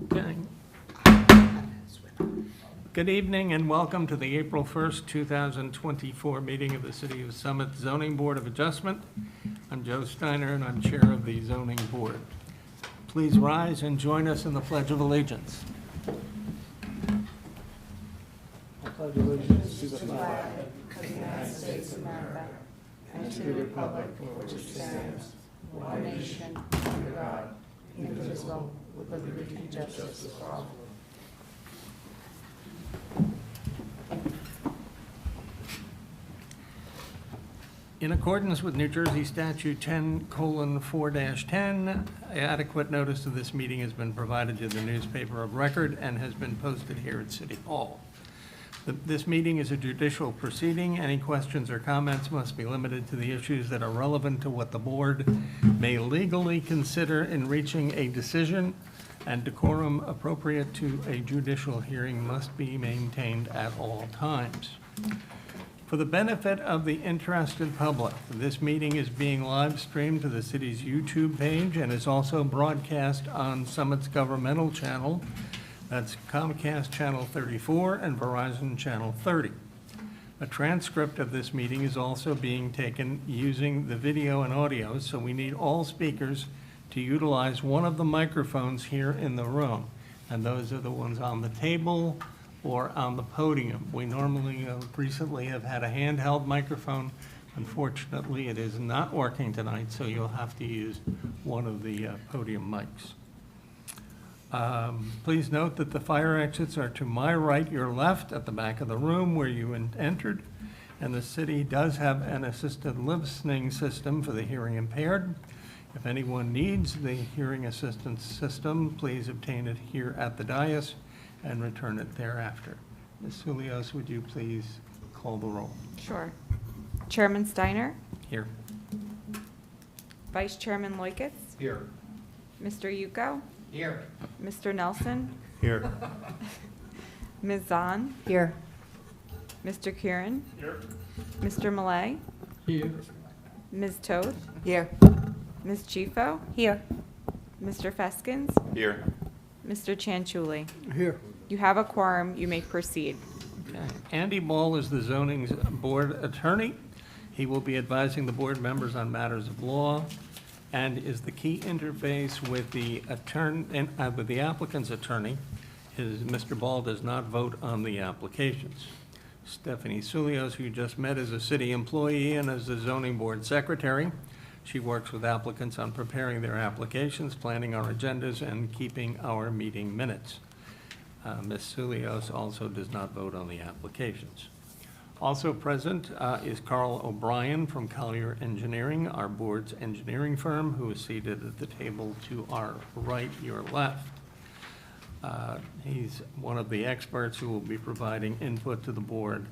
Okay. Good evening and welcome to the April 1st, 2024 meeting of the City of Summit Zoning Board of Adjustment. I'm Joe Steiner and I'm Chair of the Zoning Board. Please rise and join us in the Pledge of Allegiance. I pledge allegiance to the flag of the United States of America and to the republic for which it stands, one nation, under God, indivisible, with liberty and justice for all. In accordance with New Jersey Statute 10:4-10, adequate notice of this meeting has been provided to the newspaper of record and has been posted here at City Hall. This meeting is a judicial proceeding. Any questions or comments must be limited to the issues that are relevant to what the board may legally consider in reaching a decision, and decorum appropriate to a judicial hearing must be maintained at all times. For the benefit of the interested public, this meeting is being live streamed to the city's YouTube page and is also broadcast on Summit's governmental channel. That's Comcast Channel 34 and Verizon Channel 30. A transcript of this meeting is also being taken using the video and audio, so we need all speakers to utilize one of the microphones here in the room, and those are the ones on the table or on the podium. We normally recently have had a handheld microphone. Unfortunately, it is not working tonight, so you'll have to use one of the podium mics. Please note that the fire exits are to my right, your left, at the back of the room where you entered, and the city does have an assisted listening system for the hearing impaired. If anyone needs the hearing assistance system, please obtain it here at the dais and return it thereafter. Ms. Sulios, would you please call the roll? Sure. Chairman Steiner? Here. Vice Chairman Loikis? Here. Mr. Yuko? Here. Mr. Nelson? Here. Ms. Zahn? Here. Mr. Kieran? Here. Mr. Malay? Here. Ms. Toth? Here. Ms. Chifo? Here. Mr. Feskins? Here. Mr. Chanchuli? Here. You have a quorum. You may proceed. Okay. Andy Ball is the zoning board attorney. He will be advising the board members on matters of law and is the key interface with the with the applicant's attorney. Mr. Ball does not vote on the applications. Stephanie Sulios, who you just met, is a city employee and is the zoning board secretary. She works with applicants on preparing their applications, planning our agendas, and keeping our meeting minutes. Ms. Sulios also does not vote on the applications. Also present is Carl O'Brien from Collier Engineering, our board's engineering firm, who is seated at the table to our right, your left. He's one of the experts who will be providing input to the board,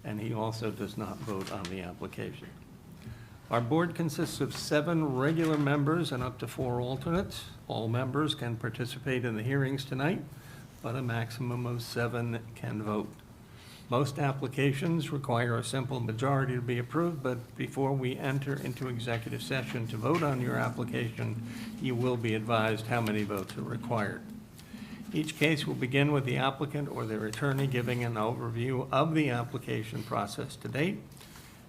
and he also does not vote on the application. Our board consists of 7 regular members and up to 4 alternates. All members can participate in the hearings tonight, but a maximum of 7 can vote. Most applications require a simple majority to be approved, but before we enter into executive session to vote on your application, you will be advised how many votes are required. Each case will begin with the applicant or their attorney giving an overview of the application process to date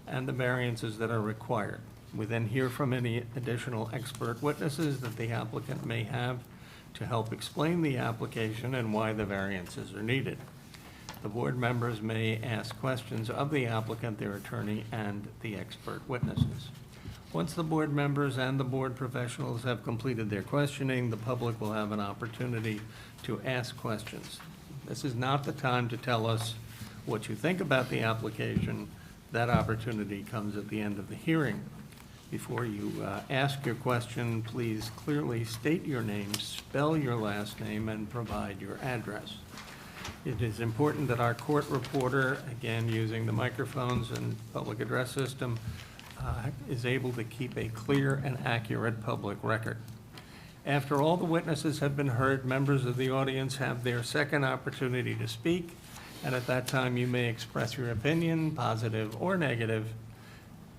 and the variances that are required. We then hear from any additional expert witnesses that the applicant may have to help explain the application and why the variances are needed. The board members may ask questions of the applicant, their attorney, and the expert witnesses. Once the board members and the board professionals have completed their questioning, the public will have an opportunity to ask questions. This is not the time to tell us what you think about the application. That opportunity comes at the end of the hearing. Before you ask your question, please clearly state your name, spell your last name, and provide your address. It is important that our court reporter, again using the microphones and public address system, is able to keep a clear and accurate public record. After all the witnesses have been heard, members of the audience have their second opportunity to speak, and at that time you may express your opinion, positive or negative,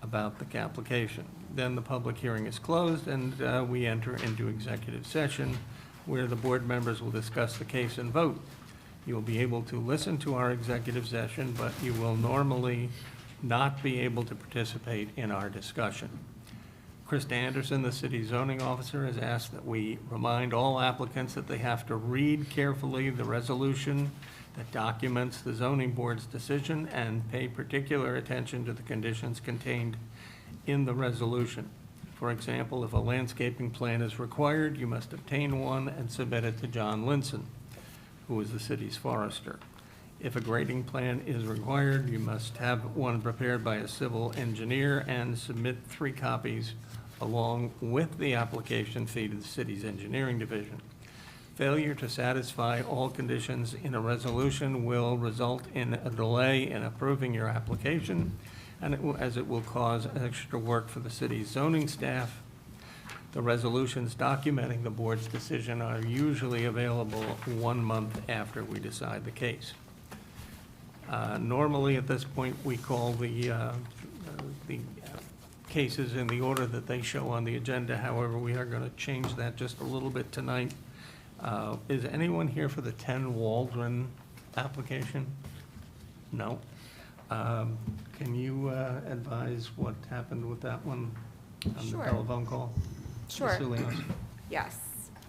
about the application. Then the public hearing is closed and we enter into executive session where the board members will discuss the case and vote. You'll be able to listen to our executive session, but you will normally not be able to participate in our discussion. Krista Anderson, the city zoning officer, has asked that we remind all applicants that they have to read carefully the resolution that documents the zoning board's decision and pay particular attention to the conditions contained in the resolution. For example, if a landscaping plan is required, you must obtain one and submit it to John Linson, who is the city's forester. If a grading plan is required, you must have one prepared by a civil engineer and submit 3 copies along with the application fee to the city's engineering division. Failure to satisfy all conditions in a resolution will result in a delay in approving your application, and as it will cause extra work for the city's zoning staff. The resolutions documenting the board's decision are usually available 1 month after we decide the case. Normally, at this point, we call the cases in the order that they show on the agenda. However, we are going to change that just a little bit tonight. Is anyone here for the 10 Waldron application? No. Can you advise what happened with that one on the Sure. telephone call? Sure. Ms. Soulios? Yes.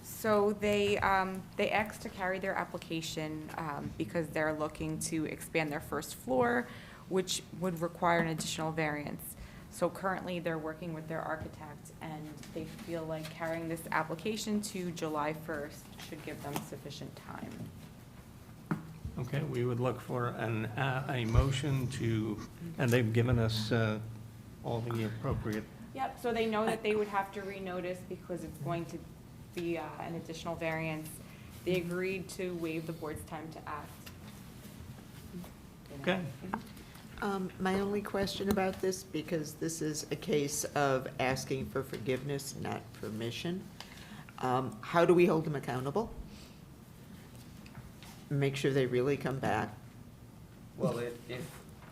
So they asked to carry their application because they're looking to expand their first floor, which would require an additional variance. So currently, they're working with their architect, and they feel like carrying this application to July 1st should give them sufficient time. Okay, we would look for a motion to, and they've given us all the appropriate. Yep, so they know that they would have to renotice because it's going to be an additional variance. They agreed to waive the board's time to act. Okay. My only question about this, because this is a case of asking for forgiveness, not permission, how do we hold them accountable? Make sure they really come back? Well, if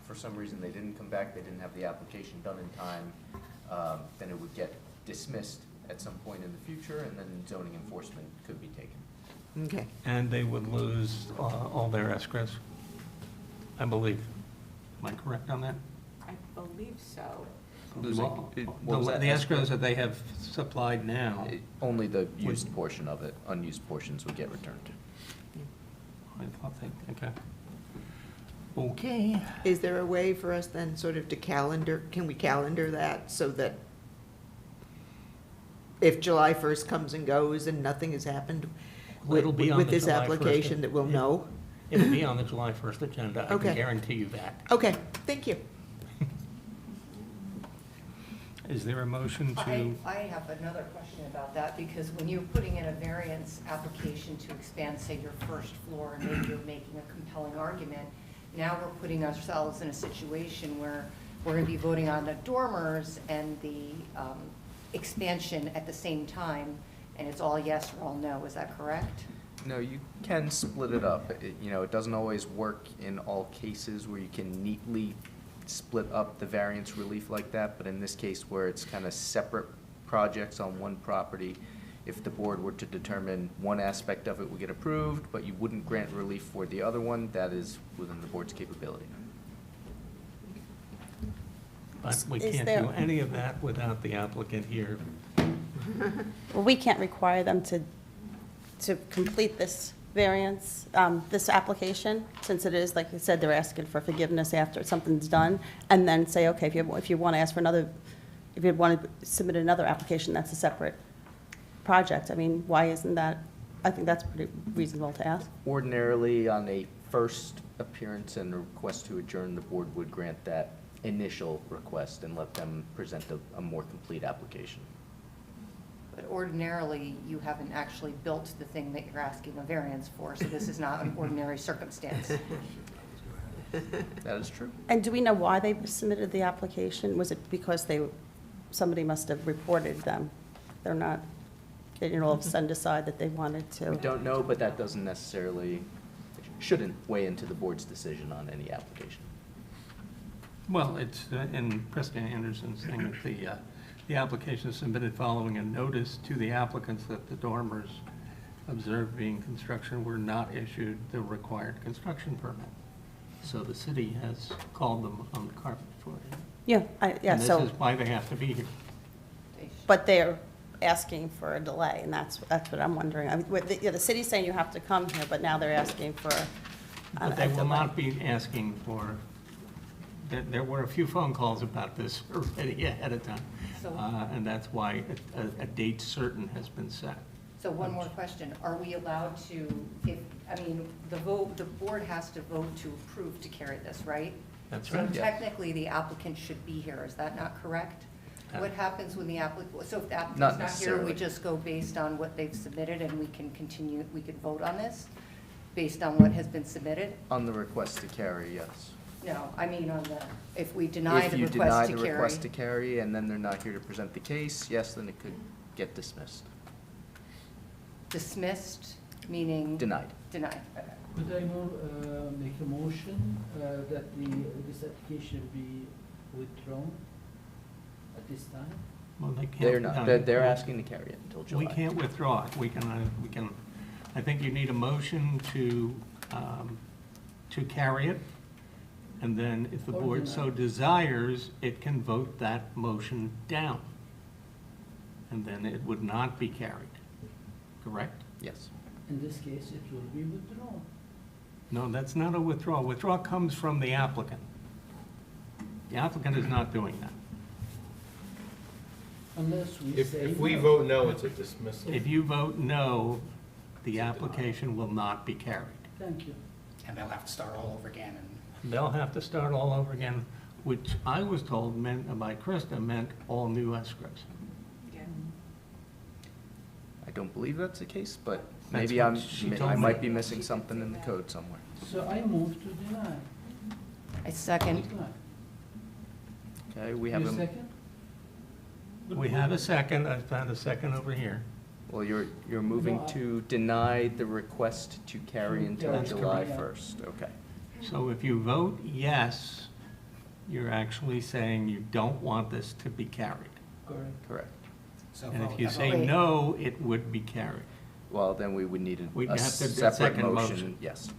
for some reason they didn't come back, they didn't have the application done in time, then it would get dismissed at some point in the future, and then zoning enforcement could be taken. Okay. And they would lose all their escrows, I believe. Am I correct on that? I believe so. Well, What was that, the escrows that they have supplied now, Only the used portion of it, unused portions would get returned. I thought they, okay. Okay. Is there a way for us then sort of to calendar, can we calendar that so that if July 1st comes and goes and nothing has happened It'll be on with the this July 1st application, that we'll know? It'll be on the July 1st agenda, I can Okay. guarantee you that. Okay, thank you. Is there a motion to, I have another question about that, because when you're putting in a variance application to expand, say, your first floor, and maybe you're making a compelling argument, now we're putting ourselves in a situation where we're going to be voting on the dormers and the expansion at the same time, and it's all yes or all no, is that correct? No, you can split it up. It doesn't always work in all cases where you can neatly split up the variance relief like that, but in this case where it's kind of separate projects on one property, if the board were to determine one aspect of it would get approved, but you wouldn't grant relief for the other one, that is within the board's capability. but we Is can't there- do any of that without the applicant here. Well, we can't require them to complete this variance, this application, since it is, like you said, they're asking for forgiveness after something's done, and then say, okay, if you want to ask for another, if you want to submit another application, that's a separate project. I mean, why isn't that, I think that's pretty reasonable to ask. Ordinarily, on a first appearance and a request to adjourn, the board would grant that initial request and let them present a more complete application. But ordinarily, you haven't actually built the thing that you're asking a variance for, so this is not an ordinary circumstance. That is true. And do we know why they submitted the application? Was it because somebody must have reported them? They're not, they didn't all of a sudden decide that they wanted to? We don't know, but that doesn't necessarily, shouldn't weigh into the board's decision on any application. Well, it's in Krista Anderson's thing that the application is submitted following a notice to the applicants that the dormers observed being construction were not issued the required construction permit. So the city has called them on the carpet for it. Yeah, yeah, And so, this is why they have to be here. but they're asking for a delay, and that's what I'm wondering. I mean, the city's saying you have to come here, but now they're asking for a But they will delay. not be asking for, there were a few phone calls about this already ahead of time. So- And that's why a date certain has been set. So one more question, are we allowed to, the board has to vote to approve to carry this, right? That's So right. Yeah. technically, the applicant should be here, is that not correct? What happens when the applicant, so if the Not applicant's not here, necessarily. we just go based on what they've submitted and we can continue, we could vote on this based on what has been submitted? On the request to carry, yes. No, I mean on the, if we deny If the you deny request the to carry. request to carry and then they're not here to present the case, yes, then it could get dismissed. Dismissed, meaning? Denied. Denied, okay. Could I make a motion that this application be withdrawn at this time? Well, they can't. They're not, they're asking to carry it until July. We can't withdraw it. We can, I think you need a motion to carry it. And then if the Or board deny. so desires, it can vote that motion down. And then it would not be carried. Correct? Yes. In this case, it will be withdrawn. No, that's not a withdrawal. Withdrawal comes from the applicant. The applicant is not doing that. Unless we If, say. if we no. vote no, it's a dismissal. If you vote no, the application will not be carried. Thank you. And they'll have to start all over again, and They'll have to start all over again, which I was told meant, by Krista, meant all new escrows. I don't believe that's the case, but That's maybe what she told I me. might be missing something in the code somewhere. So I move to deny. I second. Decline. Okay, we You have a, second? We have a second, I found a second over here. well, you're moving No, I- to deny the request to carry until That's July correct. 1st, okay. So if you vote yes, you're actually saying you don't want this to be carried. Correct. Correct. so And if vote. you say Wait. no, it would be carried. Well, then we would need We'd a have to do a separate second motion, motion. yes.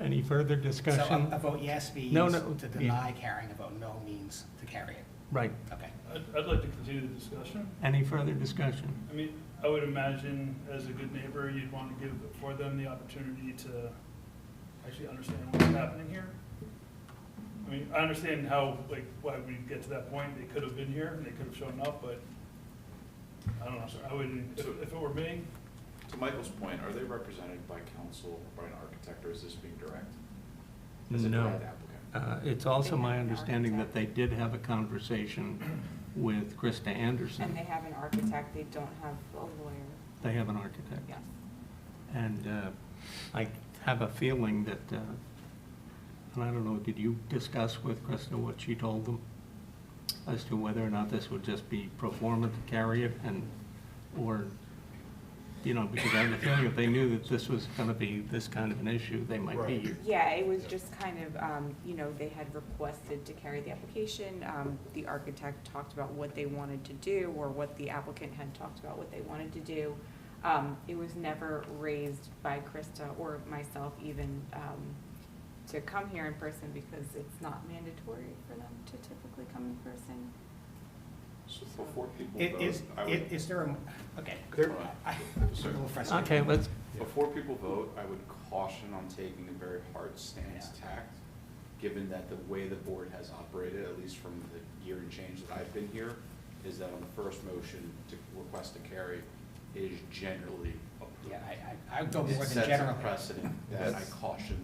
Any further So discussion? a vote yes means No, no, to yeah. deny carrying, a vote no means to carry it. Right. Okay. I'd like to continue the discussion. Any further discussion? I mean, I would imagine as a good neighbor, you'd want to give for them the opportunity to actually understand what's happening here. I mean, I understand how, like, why we get to that point. They could have been here and they could have shown up, but I don't know. I would, if it were me, To Michael's point, are they represented by counsel or by an architect, or is this being direct? No. Is it direct applicant? It's also my understanding that they did have a conversation with Krista And Anderson. they have an architect, they don't have a lawyer, They have an architect. yes. And I have a feeling that, and I don't know, did you discuss with Krista what she told them as to whether or not this would just be pro forma to carry it and, or, you know, because I have a feeling if they knew that this was going to be this kind of an issue, they might be Right. here. Yeah, it was just kind of, they had requested to carry the application. The architect talked about what they wanted to do, or what the applicant had talked about what they wanted to do. It was never raised by Krista or myself even to come here in person, because it's not mandatory for them to typically come in person. Before people Is, vote, I would, is there a, okay. There- I'm a little frustrated. Okay, let's, before people vote, I would caution on taking a very hard stance tact, given that the way the board has operated, at least from the year and change that I've been here, is that on the first motion to request to carry, it is generally approved. Yeah, I would go more It than sets general. a precedent that I That's- caution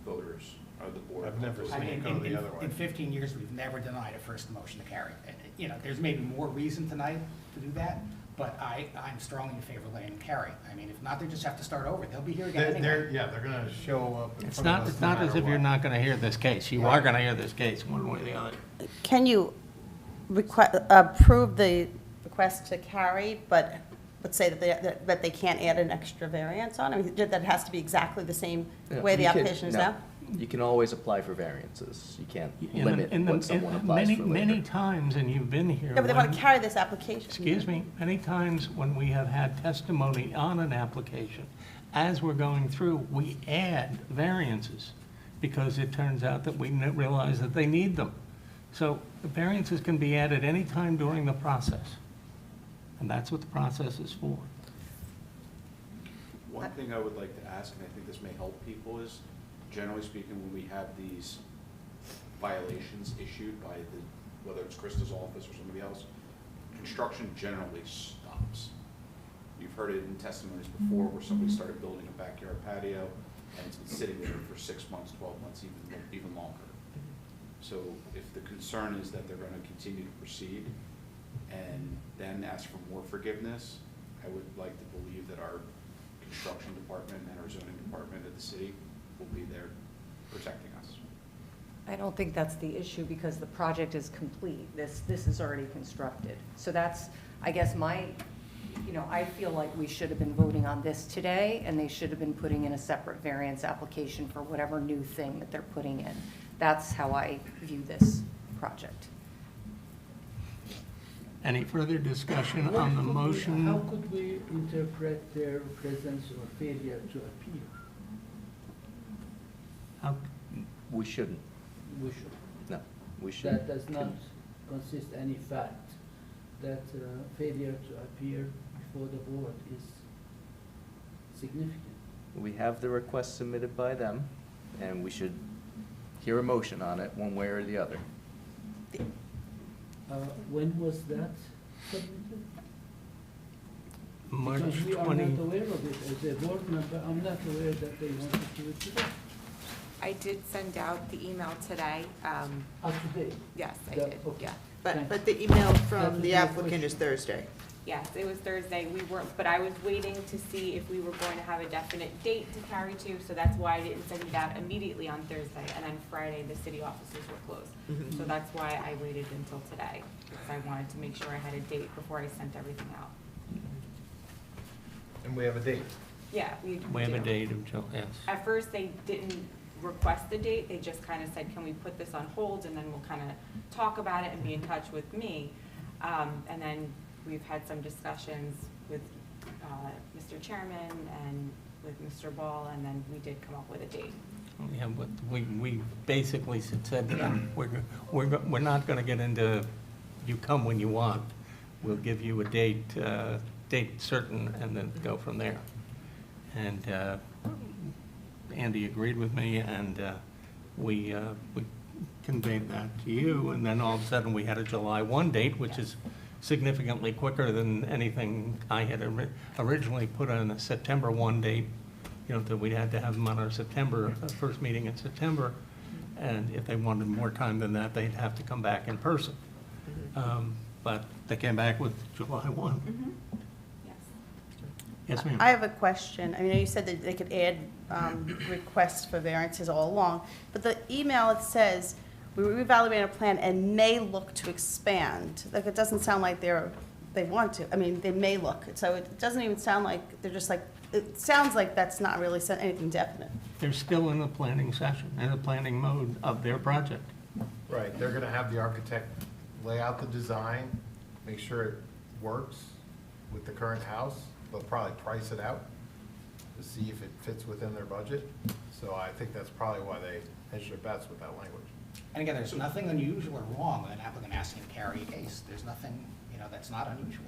voters, or the board. I've never I seen mean, it go the other way. in 15 years, we've never denied a first motion to carry. And, you know, there's maybe more reason tonight to do that, but I'm strongly in favor of letting them carry. I mean, if not, they just have to start over. They'll be here again anyway. They're gonna show up in it's front not, of us it's no not as matter if you're what. not going to hear this case. You are going to hear this case one way or the other. Can you approve the request to carry, but let's say that they can't add an extra variance on? I mean, that has to be exactly the same Yeah, way the you could- application is no. now? You can always apply for variances. You can't In limit what someone applies for many later. times, and you've been here. Yeah, but they want when- to carry this application. Excuse me, many times when we have had testimony on an application, as we're going through, we add variances because it turns out that we realize that they need them. So the variances can be added any time during the process. And that's what the process is for. One thing I would like to ask, and I think this may help people, is generally speaking, when we have these violations issued by whether it's Krista's office or somebody else, construction generally stops. You've heard it in testimonies before where somebody started building a backyard patio and it's been sitting there for 6 months, 12 months, even longer. So if the concern is that they're going to continue to proceed and then ask for more forgiveness, I would like to believe that our construction department and our zoning department of the city will be there protecting us. I don't think that's the issue because the project is complete. This is already constructed. So that's, I guess, I feel like we should have been voting on this today and they should have been putting in a separate variance application for whatever new thing that they're putting in. That's how I view this project. Any further discussion on the How motion? could we interpret their presence or failure to appear? How- We shouldn't. We should. No, we shouldn't. That does not consist any fact that failure to appear before the board is significant. We have the request submitted by them, and we should hear a motion on it, one way or the other. When was that submitted? March Because we are 20, not aware of it. As a board member, I'm not aware that they wanted to do it today. I did send out the email today. Up to date. Yes, I Yeah, did, okay. yeah. But the email That from was the my applicant is question. Thursday. Yes, it was Thursday. We weren't, but I was waiting to see if we were going to have a definite date to carry to, so that's why I didn't send it out immediately on Thursday. And then Friday, the city offices were closed. Mhm. So that's why I waited until today, because I wanted to make sure I had a date before I sent everything out. And we have a date. Yeah, we we have a do. date of, yes. At first, they didn't request the date, they just kind of said, can we put this on hold, and then we'll kind of talk about it and be in touch with me. And then we've had some discussions with Mr. Chairman and with Mr. Ball, and then we did come up with a date. Yeah, but we basically said, we're not going to get into, you come when you want. We'll give you a date certain, and then go from there. And Andy agreed with me, and we conveyed that to you, and then all of a sudden, we had a July 1 date, which is significantly quicker than anything I had originally put on a September 1 date, that we had to have them on our first meeting in September, and if they wanted more time than that, they'd have to come back in person. But they came back with July 1. Yes. Yes, ma'am. I have a question. I mean, you said that they could add requests for variances all along, but the email, it says, we reevaluate a plan and may look to expand. Like, it doesn't sound like they want to. I mean, they may look. So it doesn't even sound like, they're just like, it sounds like that's not really anything definite. They're still in the planning session, in the planning mode of their project. Right, they're gonna have the architect lay out the design, make sure it works with the current house. They'll probably price it out to see if it fits within their budget. So I think that's probably why they hedge their bets with that language. And again, there's nothing unusual or wrong with an applicant asking to carry a case. There's nothing, that's not unusual.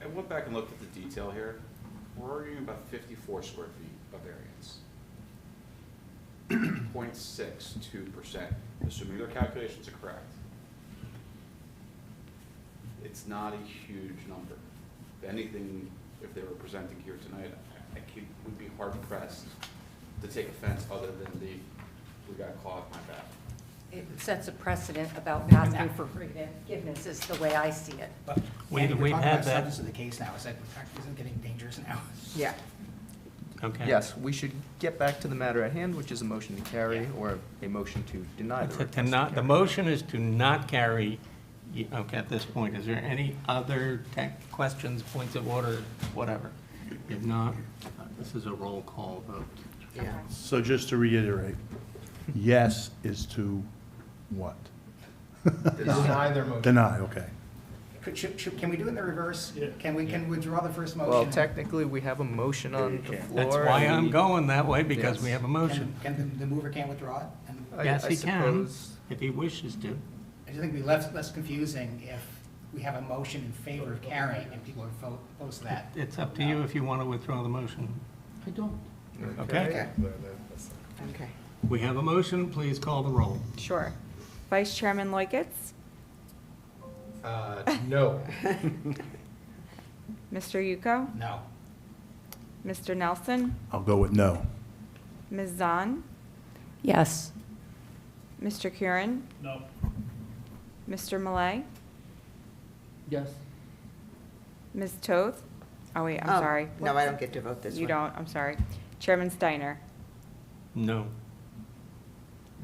I went back and looked at the detail here. We're arguing about 54 square feet of variance. 0.62%, assuming their calculations are correct. It's not a huge number. If anything, if they were presenting here tonight, I would be hard pressed to take offense other than we got caught in my back. It sets a precedent about asking for forgiveness is the way I see it. But We- Andy, we're we've talking had about that- substance of the case now. Isn't it getting dangerous now? Yeah. Okay? Yes, we should get back to the matter at hand, which is a motion to carry or a motion to deny the request. The motion is to not carry, okay, at this point. Is there any other questions, points of order, whatever? If not, this is a roll call vote. Yeah. So just to reiterate, yes is to what? Deny their motion. Deny, okay. Can we do it in the reverse? Yeah. Can we withdraw the first motion? Well, technically, we have a motion on the floor. That's why and I'm we- going that way, because we Yes. have a motion. Can the mover can't withdraw it? And Yes, I he can, suppose- if he wishes to. I just think it'd be less confusing if we have a motion in favor of carrying and people are opposed to that. It's up to you if you want to withdraw the motion. I don't. Okay? Okay. We have a motion, please call the roll. Sure. Vice Chairman Loiketz, No. Mr. Yuko, No. Mr. Nelson, I'll go with no. Ms. Zahn, Yes. Mr. Curran, No. Mr. Malay, Yes. Ms. Toth. Oh, wait, I'm Oh, sorry. No, I don't get to vote this one. You don't, I'm sorry. Chairman Steiner. No.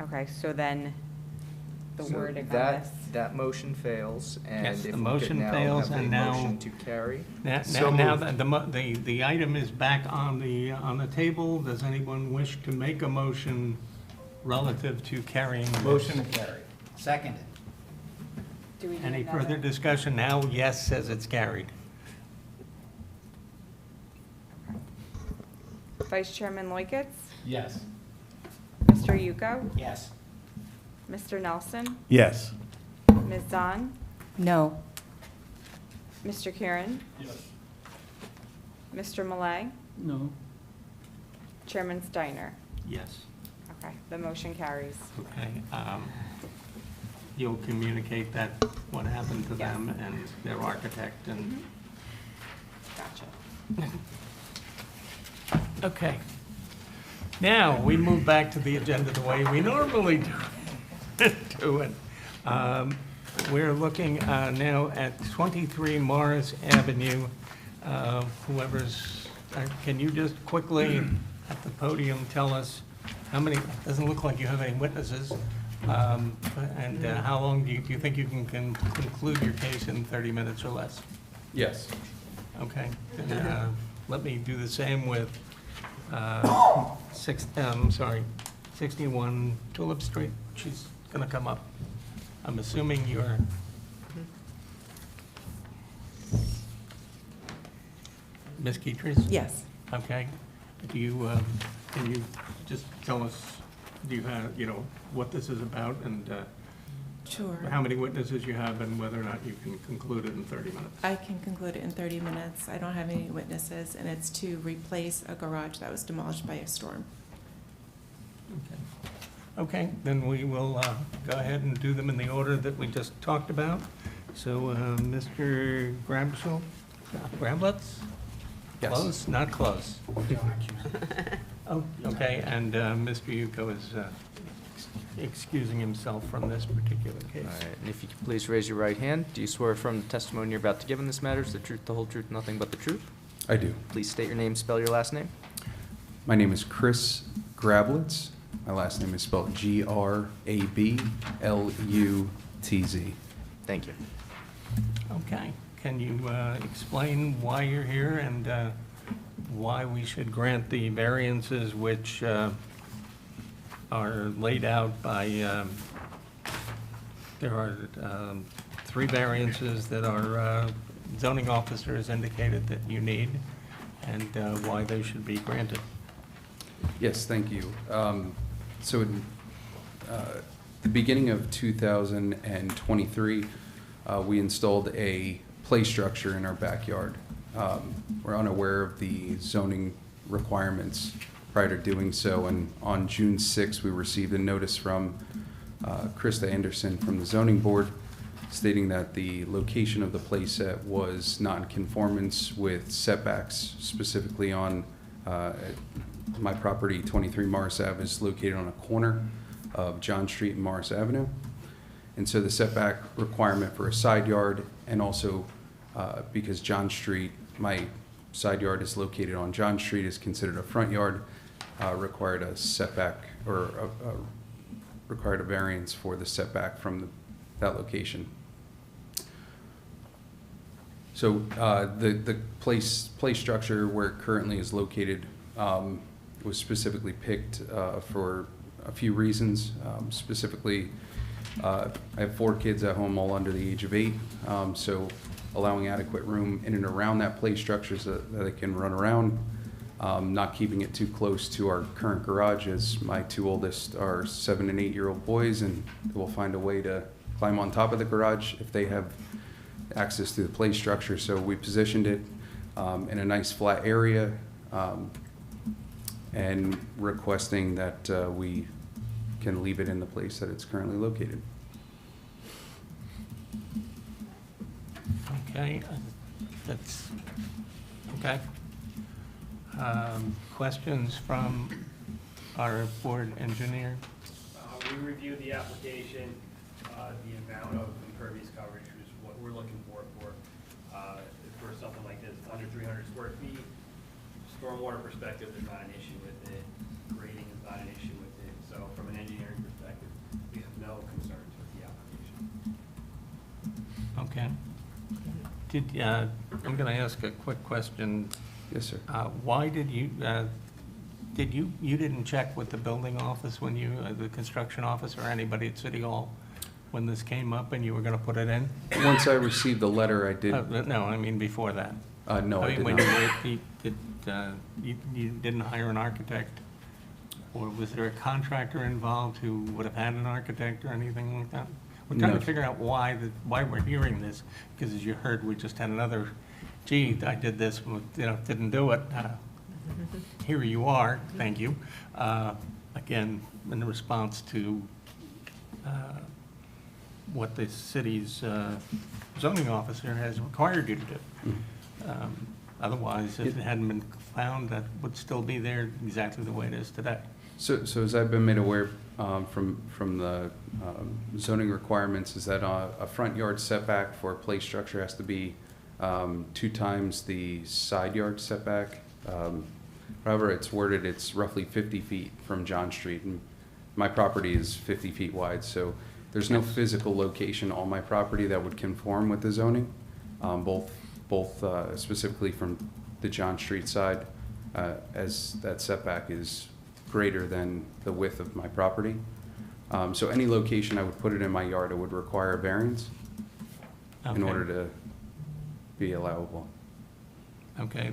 Okay, so then the So wording on that- this. That motion fails, and Yes, if the we could motion now fails, have a and now- motion to carry. Now, the item is back on the table. Does anyone wish to make a motion relative to carrying this? Motion to carry. Seconded. Do we need Any another? further discussion? Now, yes says it's carried. Vice Chairman Loiketz, Yes. Mr. Yuko, Yes. Mr. Nelson, Yes. Ms. Zahn, No. Mr. Curran, Yes. Mr. Malay, No. Chairman Steiner. Yes. Okay, the motion carries. Okay. You'll communicate that, what happened to them and their architect and... Gotcha. Okay. Now, we move back to the agenda the way we normally do it. We're looking now at 23 Morris Avenue. Whoever's, can you just quickly at the podium tell us how many, it doesn't look like you have any witnesses, and how long do you think you can conclude your case in 30 minutes or less? Yes. Okay. Let me do the same with 61 Tulip Street. She's going to come up. I'm assuming you're... Ms. Keatris? Yes. Okay. Do you, can you just tell us, do you have, what this is about and Sure. how many witnesses you have and whether or not you can conclude it in 30 minutes? I can conclude it in 30 minutes. I don't have any witnesses, and it's to replace a garage that was demolished by a storm. Okay, then we will go ahead and do them in the order that we just talked about. So, Mr. Grablitz? Yes. Close, not close. Oh, okay, and Mr. Yuko is excusing himself from this particular All case. right, and if you could please raise your right hand. Do you swear from the testimony you're about to give in this matter is the truth, the whole truth, nothing but the truth? I do. Please state your name, spell your last name. My name is Chris Grablitz. My last name is spelled Grablutz. Thank you. Okay, can you explain why you're here and why we should grant the variances which are laid out by, there are 3 variances that our zoning officers indicated that you need, and why they should be granted. Yes, thank you. So in the beginning of 2023, we installed a play structure in our backyard. We're unaware of the zoning requirements prior to doing so, and on June 6th, we received a notice from Krista Anderson from the zoning board stating that the location of the play set was not in conformance with setbacks, specifically on my property, 23 Morris Ave, is located on a corner of John Street and Morris Avenue. And so the setback requirement for a side yard, and also because John Street, my side yard is located on John Street, is considered a front yard, required a setback, or required a variance for the setback from that location. So the play structure where it currently is located was specifically picked for a few reasons. Specifically, I have 4 kids at home, all under the age of 8, so allowing adequate room in and around that play structure so that they can run around, not keeping it too close to our current garage, as my 2 oldest are 7 and 8-year-old boys, and they will find a way to climb on top of the garage if they have access to the play structure. So we positioned it in a nice flat area, and requesting that we can leave it in the place that it's currently located. Okay, that's, okay. Questions from our board engineer? We reviewed the application, the amount of impervious coverage is what we're looking for something like this, under 300 square feet. Stormwater perspective, there's not an issue with it. Grading is not an issue with it. So from an engineering perspective, we have no concerns with the application. Okay. I'm going to ask a quick question. Yes, sir. Why did you didn't check with the building office when the construction office or anybody at City Hall when this came up and you were going to put it in? Once I received the letter, I did. No, I mean before that. No, I did when not. you didn't hire an architect? Or was there a contractor involved who would have had an architect or anything like that? We're trying No. to figure out why we're hearing this, because as you heard, we just had another, gee, I did this, didn't do it. Here you are, thank you. Again, in response to what the city's zoning officer has required you to do. Otherwise, if it hadn't been found, that would still be there exactly the way it is today. So as I've been made aware from the zoning requirements, is that a front yard setback for a play structure has to be 2 times the side yard setback. However it's worded, it's roughly 50 feet from John Street, and my property is 50 feet wide, so there's no physical location on my property that would conform with the zoning, both specifically from the John Street side, as that setback is greater than the width of my property. So any location I would put it in my yard, it would require a variance in Okay. order to be allowable. Okay,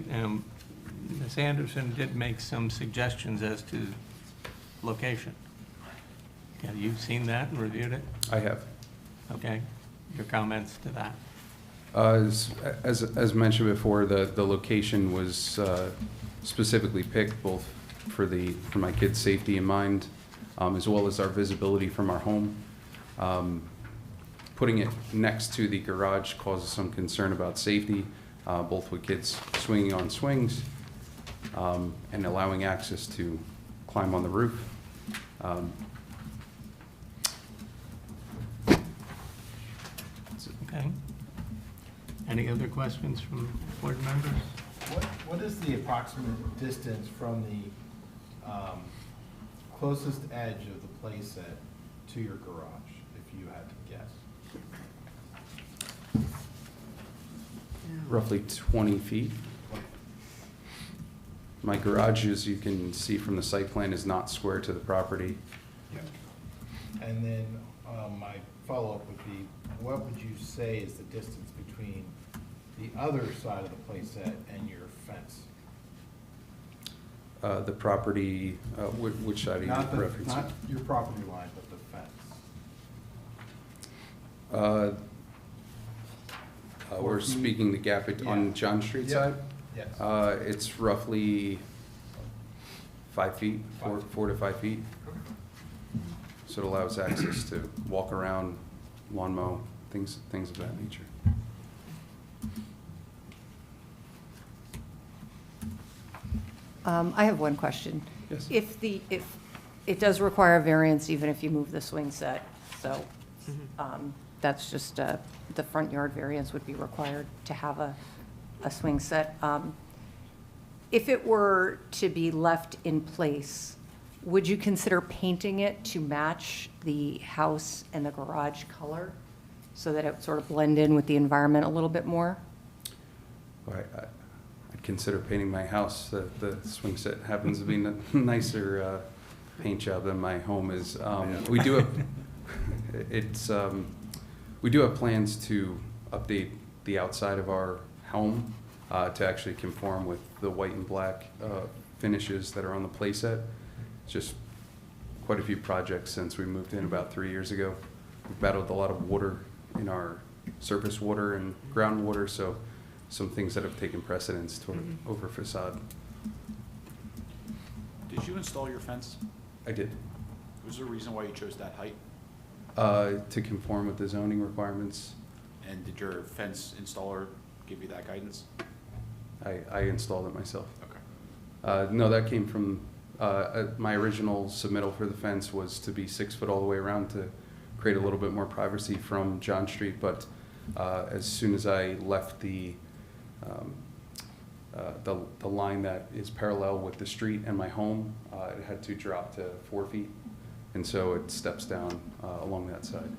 Ms. Anderson did make some suggestions as to location. Have you seen that and reviewed it? I have. Okay, your comments to that? As mentioned before, the location was specifically picked both for my kids' safety in mind, as well as our visibility from our home. Putting it next to the garage causes some concern about safety, both with kids swinging on swings and allowing access to climb on the roof. Okay. Any other questions from board members? What is the approximate distance from the closest edge of the playset to your garage, if you had to guess? Roughly 20 feet. My garage, as you can see from the site plan, is not square to the property. Yep. And then my follow-up would be, what would you say is the distance between the other side of the playset and your fence? The property, which side are you referencing? Not your property line, but the fence. We're 4 feet? speaking the gap on Yeah. John Street Yep. side? Yes. It's roughly 5 feet, 4 to 5 feet. So it allows access to walk around, lawn mow, things of that nature. I have one question. Yes. If it does require a variance, even if you move the swing set, so that's just, the front yard variance would be required to have a swing set. If it were to be left in place, would you consider painting it to match the house and the garage color so that it would sort of blend in with the environment a little bit more? I'd consider painting my house. The swing set happens to be a nicer paint job than my home is. We do have, we do have plans to update the outside of our home to actually conform with the white and black finishes that are on the playset. Just quite a few projects since we moved in about 3 years ago. We've battled a lot of water in our surface water and groundwater, so some things that have taken precedence over facade. Did you install your fence? I did. Was there a reason why you chose that height? To conform with the zoning requirements. And did your fence installer give you that guidance? I installed it myself. Okay. No, that came from, my original submittal for the fence was to be 6 foot all the way around to create a little bit more privacy from John Street, but as soon as I left the line that is parallel with the street and my home, it had to drop to 4 feet, and so it steps down along that side.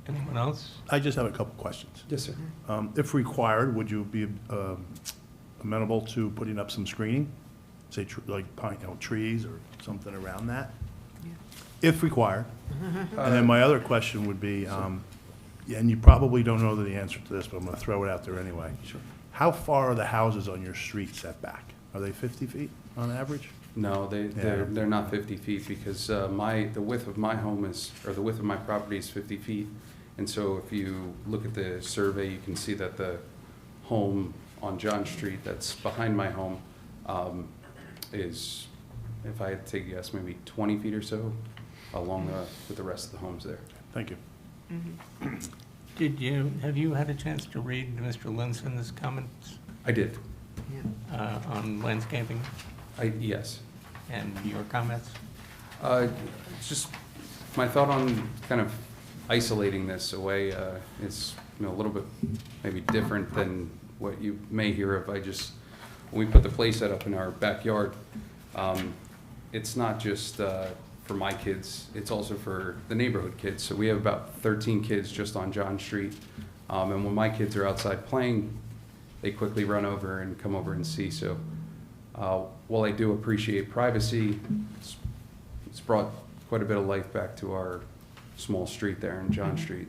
Anyone else? I just have a couple questions. Yes, sir. If required, would you be amenable to putting up some screening? Say, like pine, trees or something around that? If required. And then my other question would be, and you probably don't know the answer to this, but I'm going to throw it out there anyway. Sure. How far are the houses on your street set back? Are they 50 feet on average? No, they're not 50 feet because the width of my home is, or the width of my property is 50 feet. And so if you look at the survey, you can see that the home on John Street that's behind my home is, if I had to take a guess, maybe 20 feet or so along with the rest of the homes there. Thank you. Have you had a chance to read Mr. Linson's comments I did. on landscaping Yes. and your comments? Just my thought on kind of isolating this away is a little bit maybe different than what you may hear of. When we put the play set up in our backyard, it's not just for my kids, it's also for the neighborhood kids. So we have about 13 kids just on John Street. And when my kids are outside playing, they quickly run over and come over and see. So while I do appreciate privacy, it's brought quite a bit of life back to our small street there in John Street.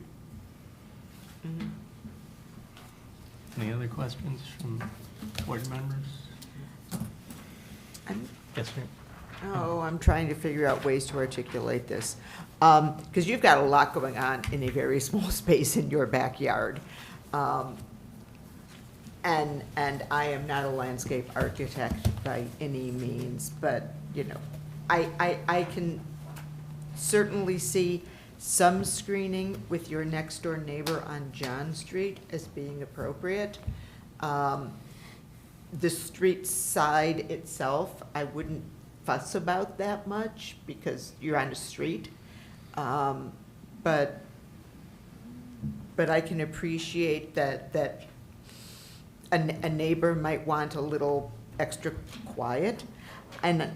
Any other questions from board members? Yes, sir. Oh, I'm trying to figure out ways to articulate this. Because you've got a lot going on in a very small space in your backyard. And I am not a landscape architect by any means, but, I can certainly see some screening with your next door neighbor on John Street as being appropriate. The street side itself, I wouldn't fuss about that much because you're on a street. But I can appreciate that a neighbor might want a little extra quiet. And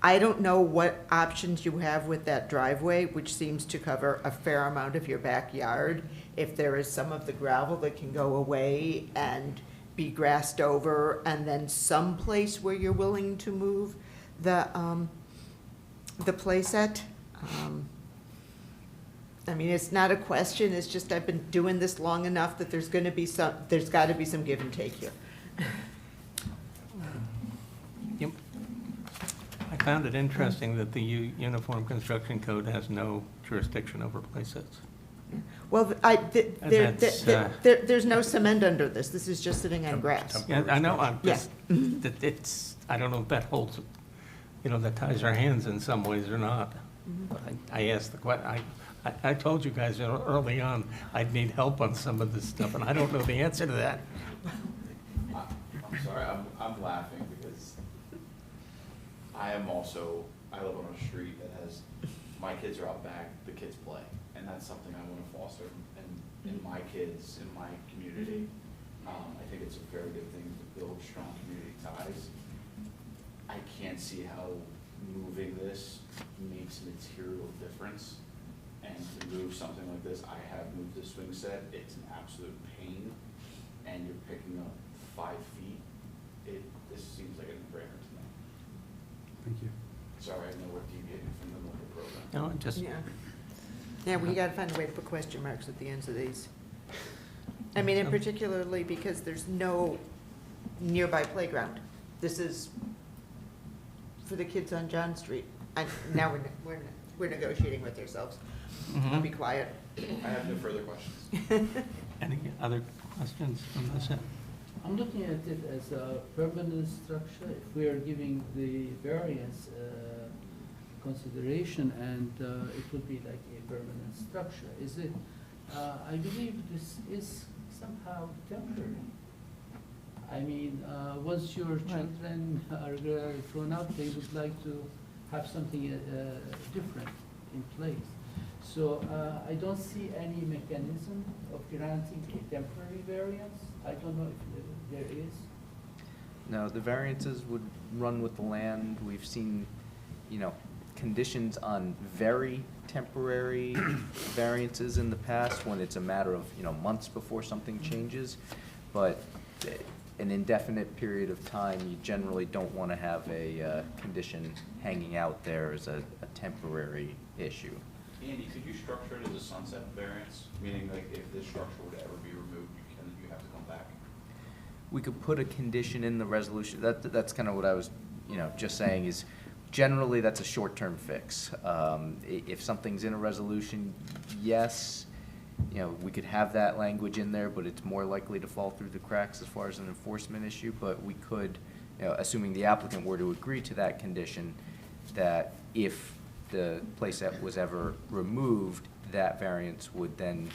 I don't know what options you have with that driveway, which seems to cover a fair amount of your backyard. If there is some of the gravel that can go away and be grassed over, and then some place where you're willing to move the playset. I mean, it's not a question, it's just I've been doing this long enough that there's gotta be some give and take here. Yep. I found it interesting that the Uniform Construction Code has no jurisdiction over playsets. Well, there's no cement under this. This is just sitting on grass. Yeah, I know, I'm Yeah. just, I don't know if that holds, that ties our hands in some ways or not. But I asked the question, I told you guys early on, I'd need help on some of this stuff, and I don't know the answer to that. I'm sorry, I'm laughing because I live on a street that has, my kids are out back, the kids play. And that's something I want to foster in my kids, in my community. I think it's a very good thing to build strong community ties. I can't see how moving this makes a material difference And to move something like this, I have moved the swing set, it's an absolute pain, and you're picking up 5 feet. This seems like a no-brainer to me. Thank you. Sorry, I know we're deviating from the local program. No, just, Yeah, we gotta find a way to put question marks at the ends of these. I mean, and particularly because there's no nearby playground. This is for the kids on John Street. And now we're negotiating with ourselves. I'll be quiet. I have no further questions. any other questions from this end? I'm looking at it as a permanent structure. If we are giving the variance consideration, and it would be like a permanent structure, is it? I believe this is somehow temporary. I mean, once your children are grown up, they would like to have something different in place. So I don't see any mechanism of granting a temporary variance. I don't know if there is. No, the variances would run with the land. We've seen, conditions on very temporary variances in the past when it's a matter of, months before something changes. But an indefinite period of time, you generally don't want to have a condition hanging out there as a temporary issue. Andy, could you structure it as a sunset variance? Meaning like if this structure were to ever be removed, you have to come back? We could put a condition in the resolution. That's kind of what I was, just saying is generally that's a short-term fix. If something's in a resolution, yes, we could have that language in there, but it's more likely to fall through the cracks as far as an enforcement issue. But we could, assuming the applicant were to agree to that condition, that if the playset was ever removed, that variance would then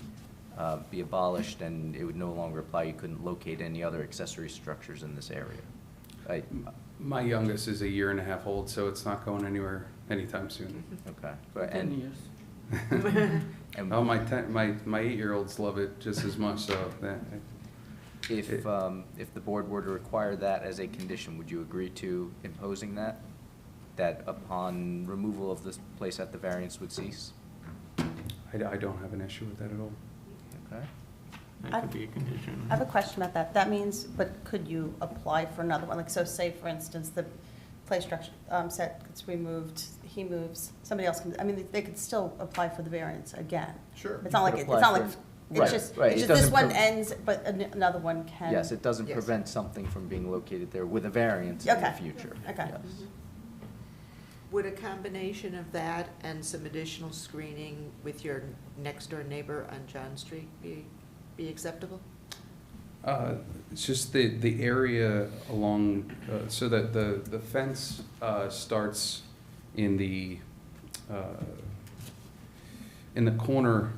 be abolished and it would no longer apply. You couldn't locate any other accessory structures in this area. My youngest is 1.5 years old, so it's not going anywhere anytime soon. Okay. 10 years. And Oh, my 8-year-olds love it just as much, so that, if the board were to require that as a condition, would you agree to imposing that? That upon removal of this playset, the variance would cease? I don't have an issue with that at all. Okay. That could be a condition. I have a question about that. That means, but could you apply for another one? Like, so say, for instance, the play structure set gets removed, he moves, somebody else comes, I mean, they could still apply for the variance again. Sure. It's not like, You it's could not apply like, for- it's Right, just, right. it's It just this doesn't one pre- ends, but another one can. Yes, it doesn't Yes. prevent something from being located there with a variance in the Okay. future. Okay. Yes. Would a combination of that and some additional screening with your next-door neighbor on John Street be acceptable? It's just the area along, so that the fence starts in the corner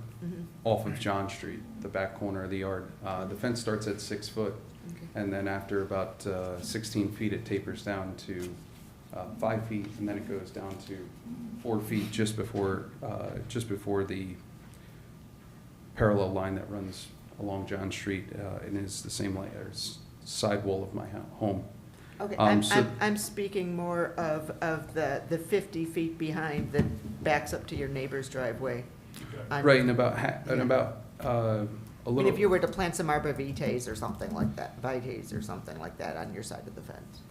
off of John Street, the back corner of the yard. The fence starts at 6 foot, and then after about 16 feet, it tapers down to 5 feet, and then it goes down to 4 feet just before the parallel line that runs along John Street, and is the same side wall of my home. Okay, So- I'm speaking more of the 50 feet behind that backs up to your neighbor's driveway. on- Right, and about a I mean, little. if you were to plant some arborvitaes or something like that, vitaes or something like that on your side of the fence.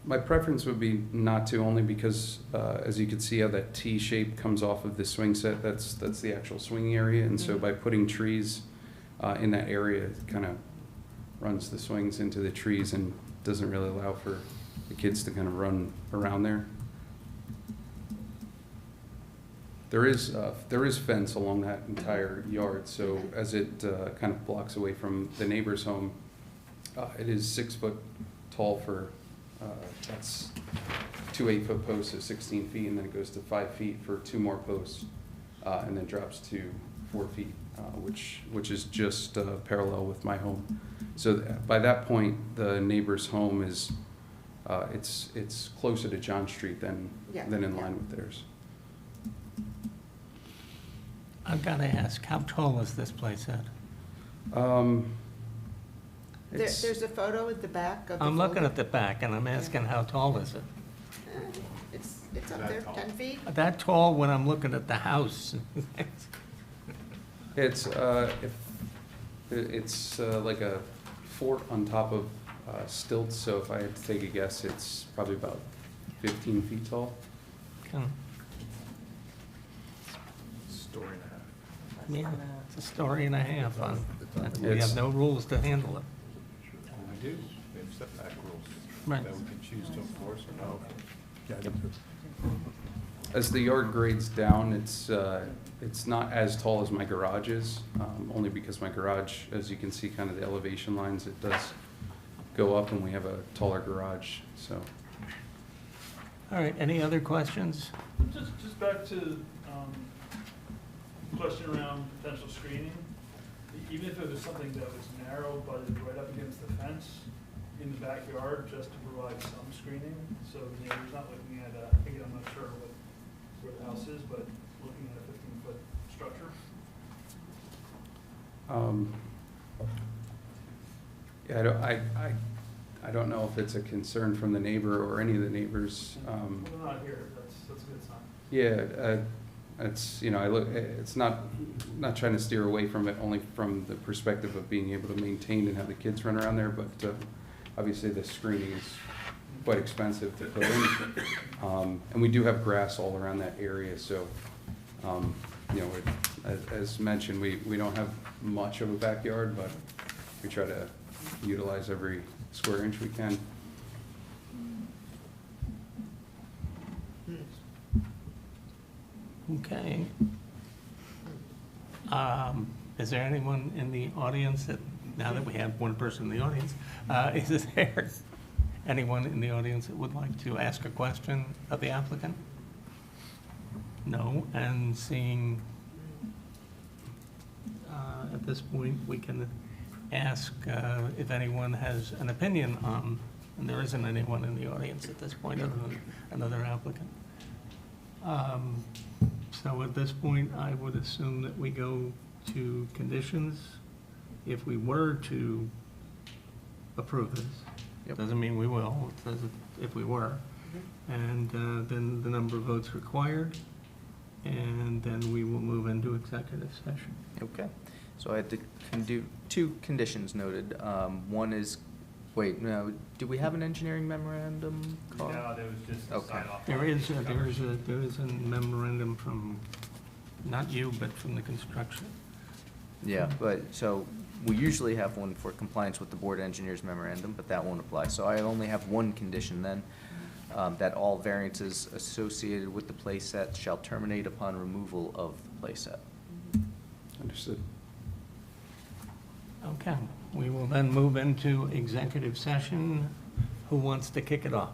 My preference would be not to, only because, as you can see how that T shape comes off of the swing set, that's the actual swinging area, and so by putting trees in that area, it kind of runs the swings into the trees and doesn't really allow for the kids to kind of run around there. There is fence along that entire yard, so as it kind of blocks away from the neighbor's home, it is 6 foot tall for, that's 2 8-foot posts of 16 feet, and then it goes to 5 feet for 2 more posts, and then drops to 4 feet, which is just parallel with my home. So by that point, the neighbor's home is, it's closer to John Street than in line with theirs. I've got to ask, how tall is this place at? It's- There's a photo at the back of the I'm looking folder. at the back, and I'm asking how tall is it? It's up there, 10 feet? That tall when I'm looking at the house. It's like a fort on top of stilts, so if I had to take a guess, it's probably about 15 feet tall. Okay. Story and a half. Yeah, it's a story and a half on, and we It's- have no rules to handle it. We do, we have setback rules Right. that we can choose to enforce or not. Yeah, I do too. As the yard grades down, it's not as tall as my garage is, only because my garage, as you can see, kind of the elevation lines, it does go up and we have a taller garage, so. All right, any other questions? Just back to, question around potential screening. Even if it was something that was narrow, but right up against the fence in the backyard, just to provide some screening, so the neighbor's not looking at again, I'm not sure where the house is, but looking at a 15-foot structure. Yeah, I don't know if it's a concern from the neighbor or any of the neighbors. Well, they're not here, that's a good sign. Yeah, it's, you know, it's not trying to steer away from it, only from the perspective of being able to maintain and have the kids run around there, but obviously the screening is quite expensive to put in. And we do have grass all around that area, so, you know, as mentioned, we don't have much of a backyard, but we try to utilize every square inch we can. Okay. Is there anyone in the audience that, now that we have one person in the audience, is there anyone in the audience that would like to ask a question of the applicant? No, and seeing, at this point, we can ask if anyone has an opinion on, and there isn't anyone in the audience at this point other than another applicant. So at this point, I would assume that we go to conditions. If we were to approve this, Yep. doesn't mean we will, it says if we were. And then the number of votes required, and then we will move into executive session. Okay, so I had to do two conditions noted. One is, wait, no, do we have an engineering memorandum, Carl? No, there was just a Okay. sign off. There is a memorandum from, not you, but from the construction. Yeah, but, so, we usually have one for compliance with the board engineer's memorandum, but that won't apply. So I only have one condition then, that all variances associated with the playset shall terminate upon removal of the playset. Understood. Okay, we will then move into executive session. Who wants to kick it off?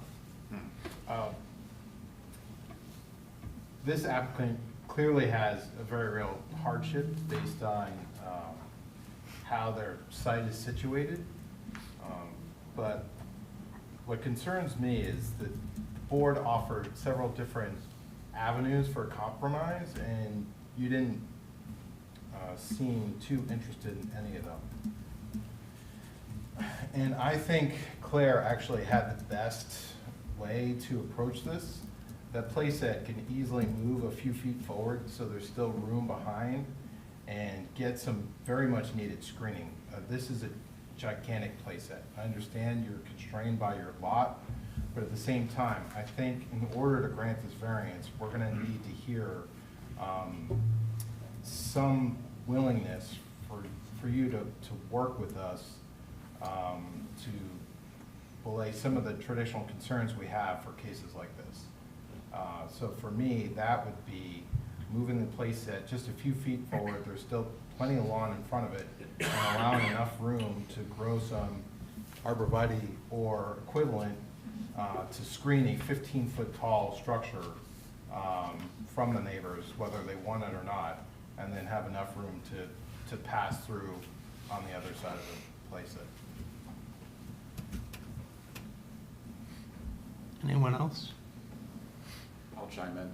This applicant clearly has a very real hardship based on how their site is situated. But what concerns me is that the board offered several different avenues for compromise, and you didn't seem too interested in any of them. And I think Claire actually had the best way to approach this. That playset can easily move a few feet forward, so there's still room behind, and get some very much needed screening. This is a gigantic playset. I understand you're constrained by your lot, but at the same time, I think in order to grant this variance, we're gonna need to hear some willingness for you to work with us to allay some of the traditional concerns we have for cases like this. So for me, that would be moving the playset just a few feet forward. There's still plenty of lawn in front of it, and allowing enough room to grow some arborvitae or equivalent to screen a 15-foot tall structure from the neighbors, whether they want it or not, and then have enough room to pass through on the other side of the playset. Anyone else? I'll chime in.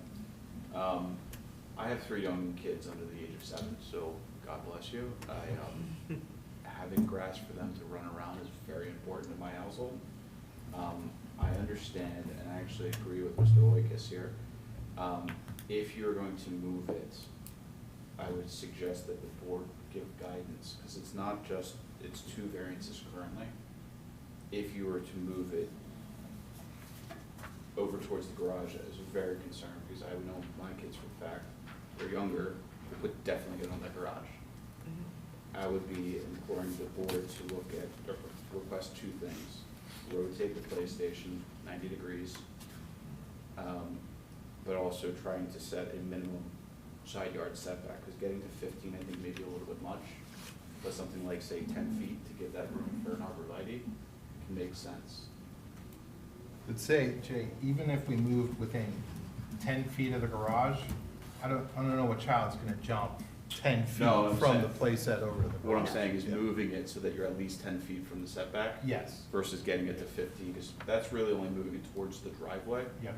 I have 3 young kids under the age of 7, so God bless you. Having grass for them to run around is very important in my household. I understand, and I actually agree with Mr. Oikis here. If you're going to move it, I would suggest that the board give guidance, because it's not just, it's 2 variances currently. If you were to move it over towards the garage, I was very concerned, because I know my kids for a fact, they're younger, would definitely get on that garage. I would be imploring the board to look at, or request 2 things. Rotate the PlayStation 90 degrees, but also trying to set a minimum side yard setback, because getting to 15, I think maybe a little bit much, but something like, say, 10 feet to give that room for an arborvitae can make sense. But say, Jay, even if we moved within 10 feet of the garage, I don't know what child's gonna jump 10 feet No, I'm from the saying- playset over to the garage. What I'm saying is Yeah. moving it so that you're at least 10 feet from the setback. Yes, Versus getting it to 15, because that's really only moving it towards the driveway. yeah.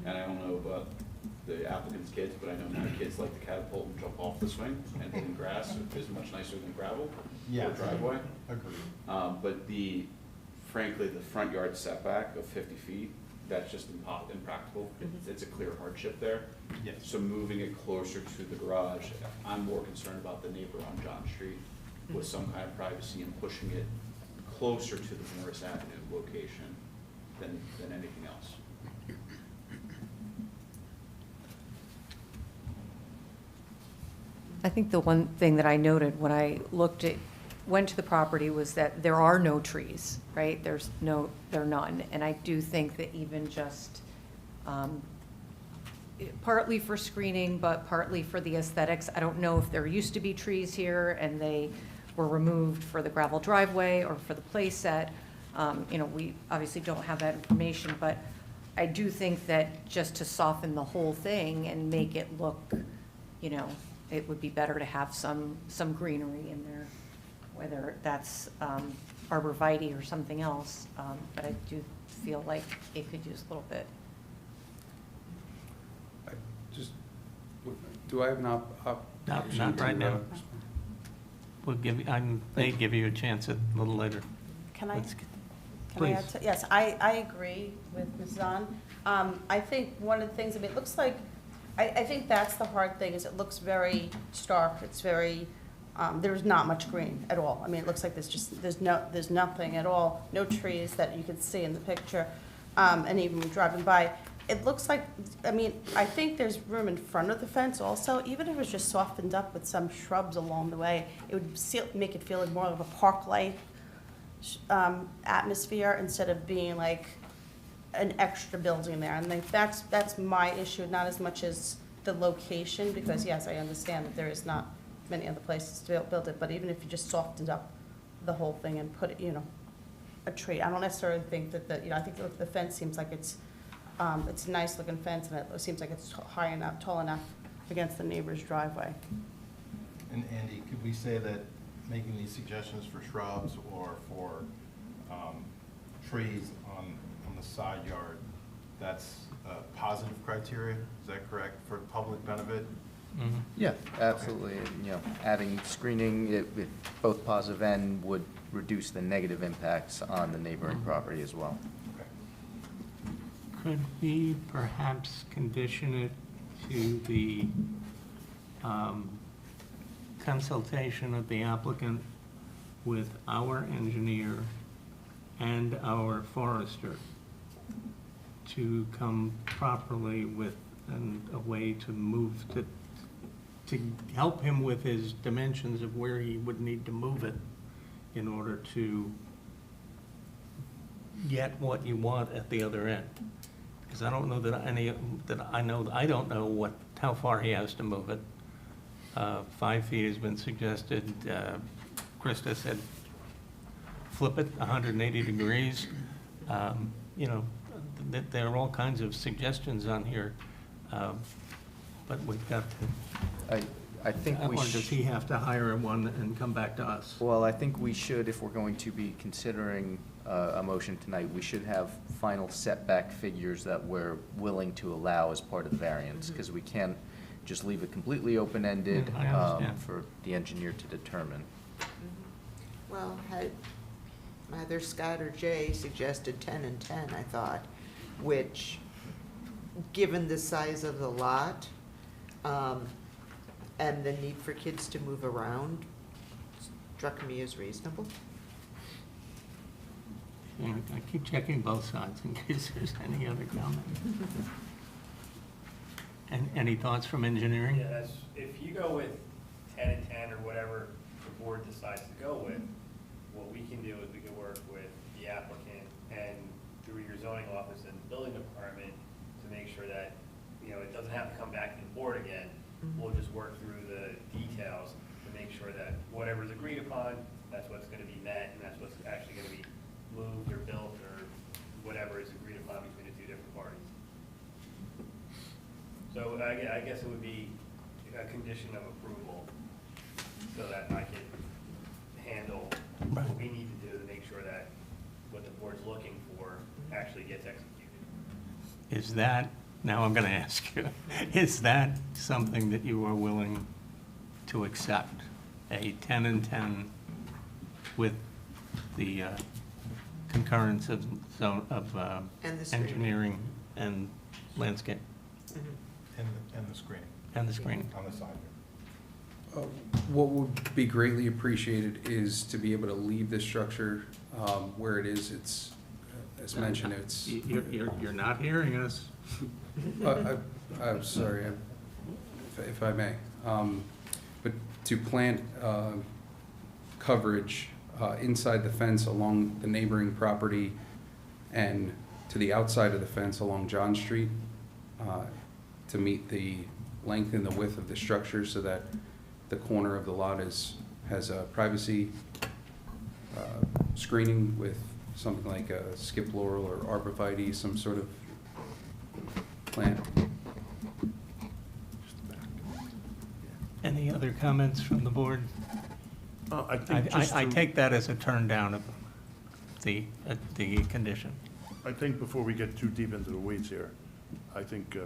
And I don't know about the applicant's kids, but I know my kids like to catapult and jump off the swing, and hitting grass is much nicer than gravel Yeah. or driveway. Agreed. But frankly, the front yard setback of 50 feet, that's just impractical. It's a clear hardship there. Yes. So moving it closer to the garage, I'm more concerned about the neighbor on John Street with some kind of privacy and pushing it closer to the Morris Avenue location than anything else. I think the one thing that I noted when I went to the property was that there are no trees, right? There are none. And I do think that even just, partly for screening, but partly for the aesthetics, I don't know if there used to be trees here and they were removed for the gravel driveway or for the play set. We obviously don't have that information, but I do think that just to soften the whole thing and make it look, it would be better to have some greenery in there, whether that's arborvitae or something else. But I do feel like it could use a little bit. Do I have an option Not right to, now. I may give you a chance a little later. Can I, Let's- can I add please. to, yes, I agree with Ms. Zahn. I think one of the things, it looks like, I think that's the hard thing, is it looks very stark, it's very, there's not much green at all. It looks like there's nothing at all, no trees that you can see in the picture. And even driving by, it looks like, I think there's room in front of the fence also. Even if it was just softened up with some shrubs along the way, it would make it feel like more of a park-like atmosphere instead of being like an extra building there. And that's my issue, not as much as the location, because yes, I understand that there is not many other places to build it, but even if you just softened up the whole thing and put, a tree, I don't necessarily think that I think the fence seems like it's a nice looking fence, and it seems like it's high enough, tall enough against the neighbor's driveway. And Andy, could we say that making these suggestions for shrubs or for trees on the side yard, that's positive criteria? Is that correct, for public benefit? Yeah, absolutely. Adding screening, both positive and would reduce the negative impacts on the neighboring property as well. Could we perhaps condition it to the consultation of the applicant with our engineer and our forester to come properly with a way to move, to help him with his dimensions of where he would need to move it in order to get what you want at the other end? Because I don't know I don't know how far he has to move it. 5 feet has been suggested. Krista said, flip it 180 degrees. There are all kinds of suggestions on here, but we've got to, I think or we does should. he have to hire one and come back to us? Well, I think we should, if we're going to be considering a motion tonight, we should have final setback figures that we're willing to allow as part of the variance, because we can't just leave it completely open-ended I understand. for the engineer to determine. Well, had either Scott or Jay suggested 10 and 10, I thought, which, given the size of the lot, and the need for kids to move around struck me as reasonable. Yeah, I keep checking both sides in case there's any other comment. And any thoughts from engineering? Yeah, that's, if you go with 10 and 10 or whatever the board decides to go with, what we can do is we can work with the applicant and through your zoning office and building department to make sure that, you know, it doesn't have to come back to the board again. We'll just work through the details to make sure that whatever's agreed upon, that's what's gonna be met, and that's what's actually gonna be moved or built or whatever is agreed upon between the two different parties. So I guess it would be a condition of approval so that I can handle what we need to do to make sure that what the board's looking for actually gets executed. Is that, now I'm going to ask you, is that something that you are willing to accept? A 10 and 10 with the concurrence of And the screening. engineering and landscape And the screening and the screening? on the side. What would be greatly appreciated is to be able to leave this structure where it is. It's, as mentioned, it's. You're not hearing us. I'm sorry, if I may. But to plant coverage inside the fence along the neighboring property and to the outside of the fence along John Street to meet the length and the width of the structure so that the corner of the lot has a privacy screening with something like a skip laurel or arborvitae, some sort of plant. Any other comments from the board? I think just I to- take that as a turn down of the condition. I think before we get too deep into the weeds here, I think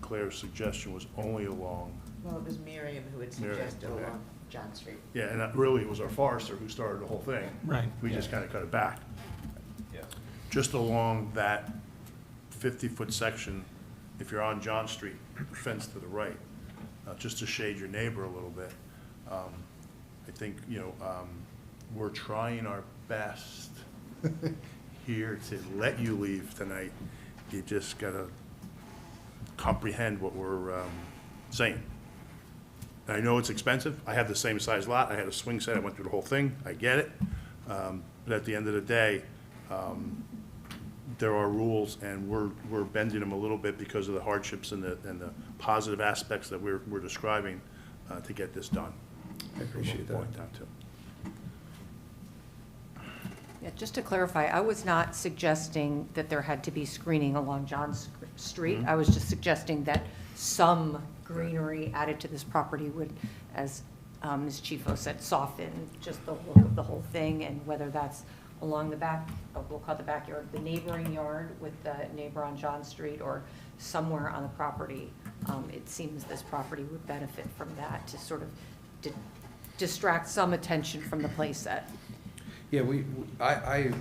Claire's suggestion was only along, Well, it was Miriam who had Miriam, suggested okay. along John Street. yeah, and really it was our forester who started the whole thing. Right. We just kind of cut it back. Yeah. Just along that 50-foot section, if you're on John Street, fence to the right, just to shade your neighbor a little bit. I think, we're trying our best here to let you leave tonight. You just gotta comprehend what we're saying. And I know it's expensive. I have the same size lot. I had a swing set. I went through the whole thing. I get it. But at the end of the day, there are rules, and we're bending them a little bit because of the hardships and the positive aspects that we're describing to get this done. I appreciate that. Point down to. Yeah, just to clarify, I was not suggesting that there had to be screening along John Street. I was just suggesting that some greenery added to this property would, as Ms. Chifo said, soften just the look of the whole thing, and whether that's along the back, we'll call it the backyard, the neighboring yard with the neighbor on John Street, or somewhere on the property. It seems this property would benefit from that to sort of distract some attention from the play set. Yeah, I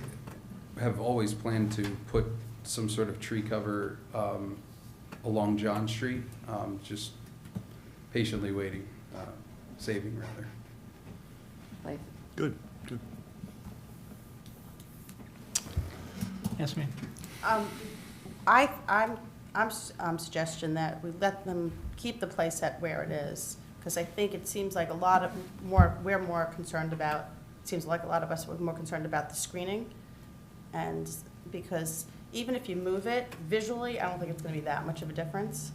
have always planned to put some sort of tree cover along John Street, just patiently waiting, saving rather. Like, Good, good. Yes, ma'am? I'm suggestion that we let them keep the place at where it is, because I think it seems like we're more concerned about, it seems like a lot of us were more concerned about the screening. And because even if you move it visually, I don't think it's gonna be that much of a difference.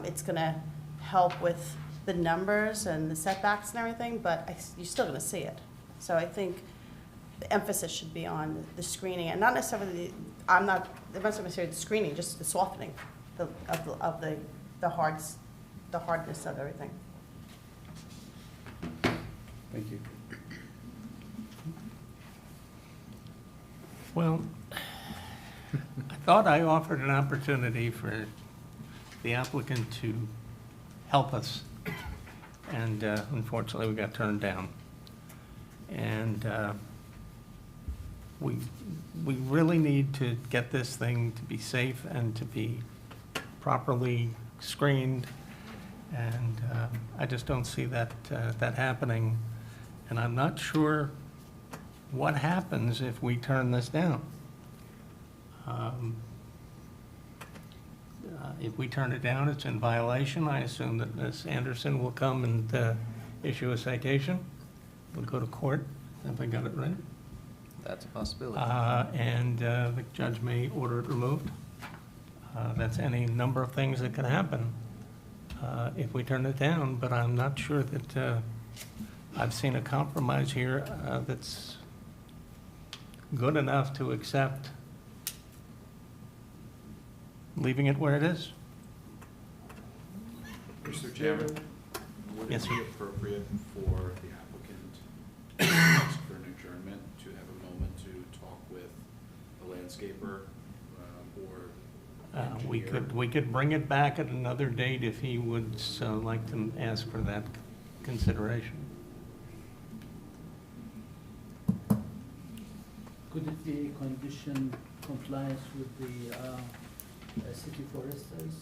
It's gonna help with the numbers and the setbacks and everything, but you're still gonna see it. So I think the emphasis should be on the screening, and not necessarily, I'm not necessarily the screening, just the softening of the hardness of everything. Thank you. Well, I thought I offered an opportunity for the applicant to help us, and unfortunately, we got turned down. And we really need to get this thing to be safe and to be properly screened And I just don't see that happening. And I'm not sure what happens if we turn this down. If we turn it down, it's in violation. I assume that Ms. Anderson will come and issue a citation. We'll go to court. Have I got it right? That's a possibility. And the judge may order it removed. That's any number of things that can happen if we turn it down, but I'm not sure that I've seen a compromise here that's good enough to accept leaving it where it is. Mr. Chairman, would Yes, it sir. be appropriate for the applicant to ask for an adjournment, to have a moment to talk with the landscaper or engineer? We could bring it back at another date if he would so like to ask for that consideration. Could it be a condition compliance with the city foresters?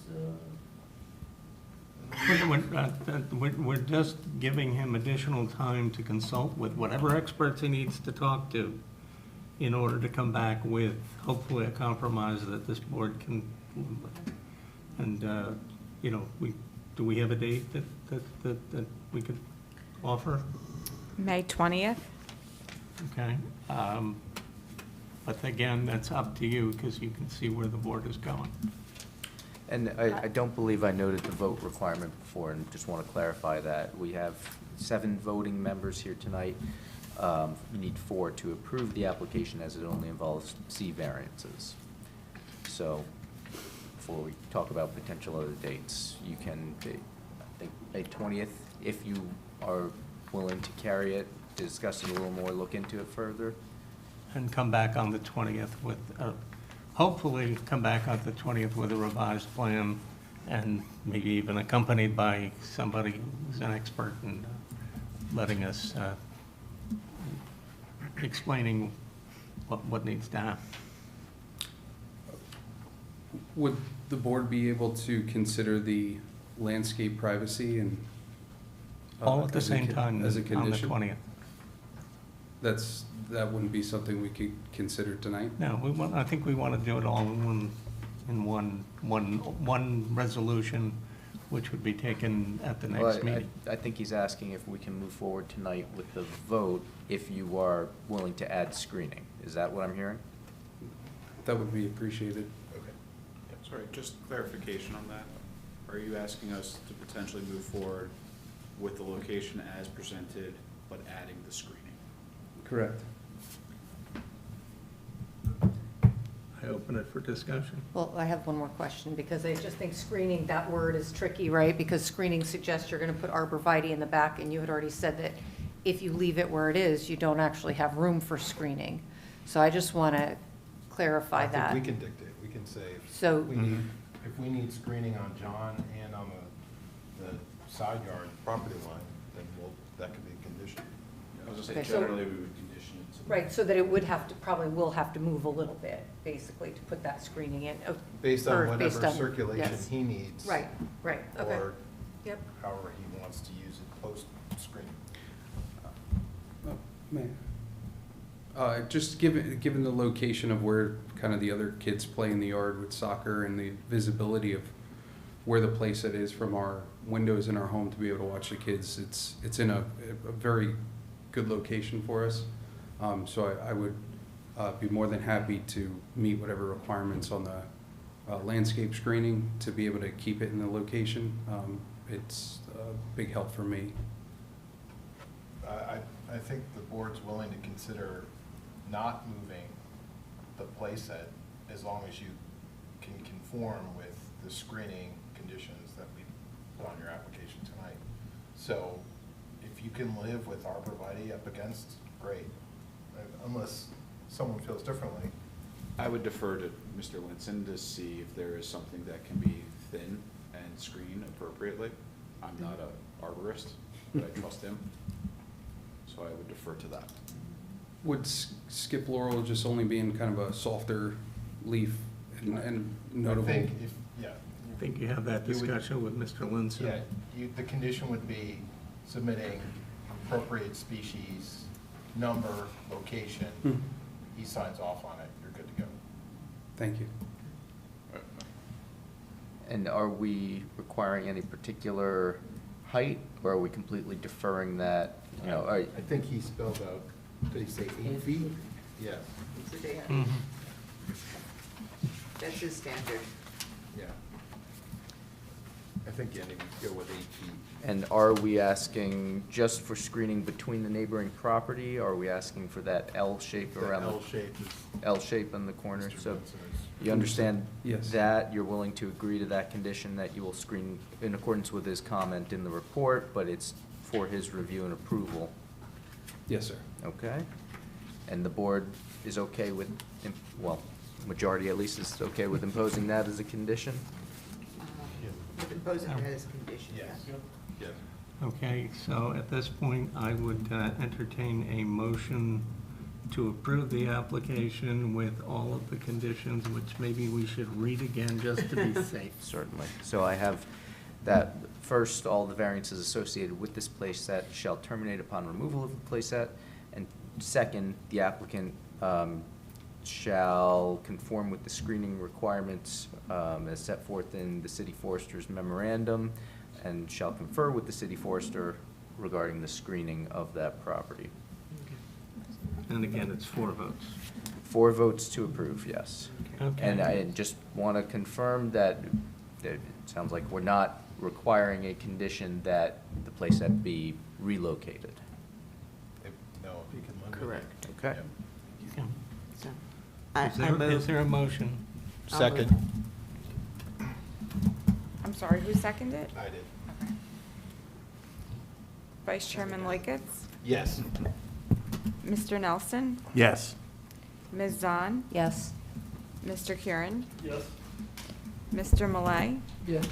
We're just giving him additional time to consult with whatever experts he needs to talk to in order to come back with hopefully a compromise that this board can, and, you know, do we have a date that we could offer? May 20th? Okay. But again, that's up to you because you can see where the board is going. And I don't believe I noted the vote requirement before, and just want to clarify that. We have 7 voting members here tonight. We need 4 to approve the application as it only involves C variances. So before we talk about potential other dates, you can, I think, May 20th, if you are willing to carry it, discuss it a little more, look into it further. And come back on the 20th with, hopefully come back on the 20th with a revised plan and maybe even accompanied by somebody who's an expert in letting us, explaining what needs to happen. Would the board be able to consider the landscape privacy and? All at the as a same con- time As a on the condition? 20th. That wouldn't be something we could consider tonight? No, I think we want to do it all in one resolution, which would be taken at the Well, next meeting. I think he's asking if we can move forward tonight with the vote if you are willing to add screening. Is that what I'm hearing? That would be appreciated. Okay. Sorry, just clarification on that. Are you asking us to potentially move forward with the location as presented, but adding the screening? Correct. I open it for discussion. Well, I have one more question, because I just think screening, that word is tricky, right? Because screening suggests you're gonna put arborvitae in the back, and you had already said that if you leave it where it is, you don't actually have room for screening. So I just wanna clarify that. I think we can dictate, we can say, So- if we need screening on John and on the side yard property line, then that could be a condition. I was just Okay, saying, so- generally, we would condition it to. Right, so that it would have to, probably will have to move a little bit, basically, to put that screening in. Based or on based whatever on- circulation yes. he needs. Right, okay. Or Yep. however he wants to use it post-screening. Just given the location of where kind of the other kids play in the yard with soccer and the visibility of where the place it is from our windows in our home to be able to watch the kids, it's in a very good location for us. So I would be more than happy to meet whatever requirements on the landscape screening to be able to keep it in the location. It's a big help for me. I think the board's willing to consider not moving the playset as long as you can conform with the screening conditions that we put on your application tonight. So if you can live with arborvitae up against, great, unless someone feels differently. I would defer to Mr. Linson to see if there is something that can be thin and screen appropriately. I'm not an arborist, but I trust him, so I would defer to that. Would skip laurel just only be in kind of a softer leaf and I notable? think if think you have that You would- discussion with Mr. Linson. Yeah, the condition would be submitting appropriate species, number, location. Hmm. He signs off on it, you're good to go. Thank you. And are we requiring any particular height, or are we completely deferring that, you know, I think he spelled out, did he say 8 feet? Yeah, Mhm. That's his standard. yeah. I think you need to go with 8 feet. and are we asking just for screening between the neighboring property, or are we asking for that L shape The around? L shape is. L shape in the corner, Mr. so Benson is- you understand Yes. that, you're willing to agree to that condition, that you will screen in accordance with his comment in the report, but it's for his review and approval, Yes, sir. okay? And the board is okay with, well, majority at least is okay with imposing that as a condition? With imposing that as a condition, Yes, yes. yes. Okay, so at this point, I would entertain a motion to approve the application with all of the conditions, which maybe we should read again just to be safe. Certainly. So I have that, first, all the variances associated with this playset shall terminate upon removal of the playset. And second, the applicant shall conform with the screening requirements as set forth in the city forester's memorandum, and shall confer with the city forester regarding the screening of that property. And again, it's 4 votes. 4 votes to approve, yes. Okay. And I just want to confirm that it sounds like we're not requiring a condition that the playset be relocated. No, if you can limit it. Correct. Okay. Yeah. Okay. So, Is there a motion? Second. I'm sorry, who seconded it? I did. Vice Chairman Liketts, Yes. Mr. Nelson, Yes. Ms. Zahn, Yes. Mr. Kieran, Yes. Mr. Malay, Yeah.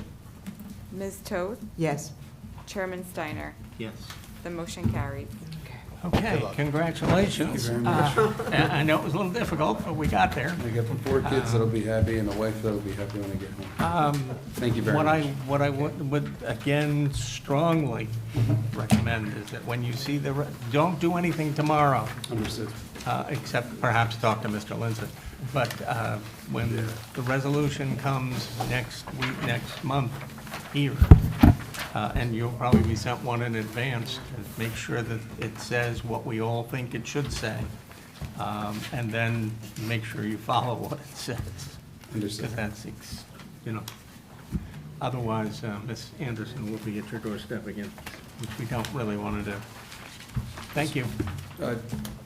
Ms. Toth, yes. Chairman Steiner. Yes. The motion carried. Okay, Good luck. congratulations. Thank you very much. I know it was a little difficult, but we got there. I got 4 kids that'll be happy and a wife that'll be happy when I get home. Thank you very much. What I would, again, strongly recommend is that when you see don't do anything tomorrow, Understood. except perhaps talk to Mr. Linson. But when the resolution comes next week, next month here, and you'll probably be sent one in advance, to make sure that it says what we all think it should say, and then make sure you follow what it says. Understood. Because that's, otherwise, Ms. Anderson will be at your doorstep again, which we don't really want to do. Thank you.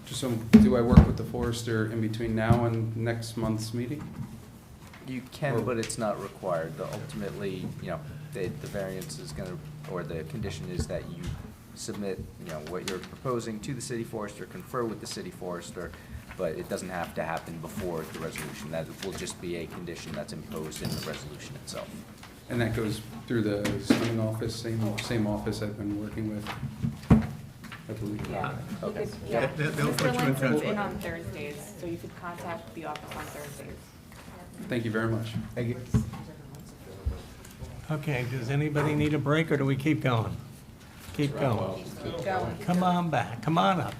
Just so, do I work with the forester in between now and next month's meeting? You can, but it's not required. Ultimately, the variance is going to, or the condition is that you submit, what you're proposing to the city forester, confer with the city forester, but it doesn't have to happen before the resolution. That will just be a condition that's imposed in the resolution itself. And that goes through the zoning office, same office I've been working with, I believe. Yeah. Okay. Yeah. They'll Mr. put you in touch Linson's with in them. on Thursdays, so you could contact the office on Thursdays. Thank you very much. Thank you. Okay, does anybody need a break, or do we keep going? Keep going. Come on back, come on up.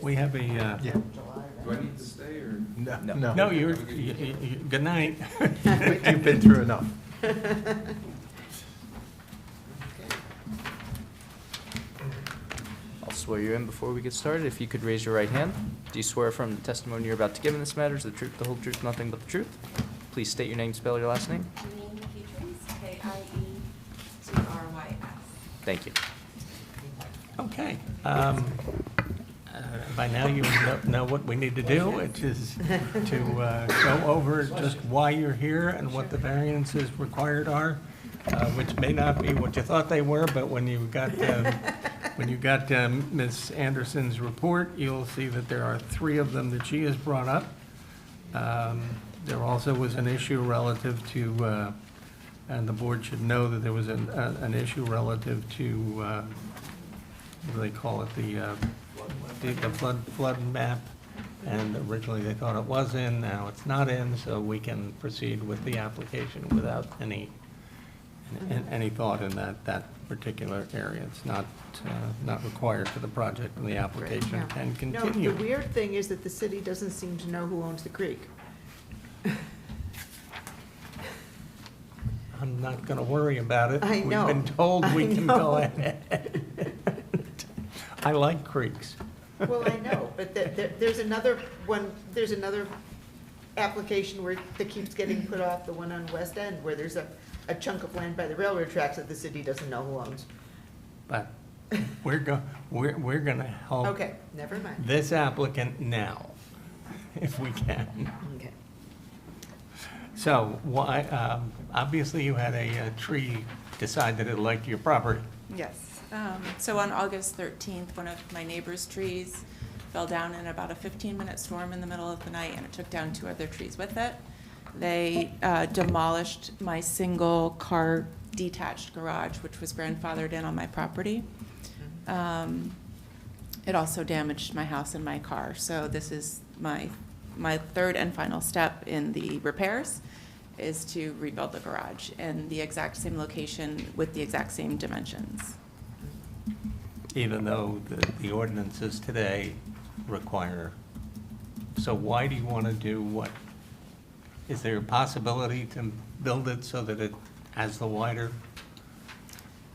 We have a, Yeah. Do I need to stay, or? No. no, good night. You've been through enough. I'll swear you in before we get started. If you could raise your right hand. Do you swear from the testimony you're about to give in this matter is the truth, the whole truth, nothing but the truth? Please state your name, spell your last name. Janine Petrus, K-I-E-T-R-Y-S. Thank you. Okay. By now you know what we need to do, which is to go over just why you're here and what the variances required are, which may not be what you thought they were, but when you got Ms. Anderson's report, you'll see that there are 3 of them that she has brought up. There also was an issue relative to, and the board should know that there was an issue relative to, what do they call it, the flood map And originally they thought it was in, now it's not in, so we can proceed with the application without any thought in that particular area. It's not required for the project, and the application Yeah. can No, continue. the weird thing is that the city doesn't seem to know who owns the creek. I'm not gonna worry about it. I know. We've been told we I can know. go ahead. I like creeks. Well, I know, but there's another one, there's another application that keeps getting put off, the one on West End, where there's a chunk of land by the railroad tracks that the city doesn't know who owns. But we're gonna help Okay, never mind. this applicant now, if we can. Okay. So why, obviously you had a tree decide that it liked your property. Yes. So on August 13th, one of my neighbor's trees fell down in about a 15-minute storm in the middle of the night, and it took down 2 other trees with it. They demolished my single-car detached garage, which was grandfathered in on my property. It also damaged my house and my car. So this is my third and final step in the repairs, is to rebuild the garage in the exact same location with the exact same dimensions. Even though the ordinances today require. So why do you want to do what? Is there a possibility to build it so that it has the wider?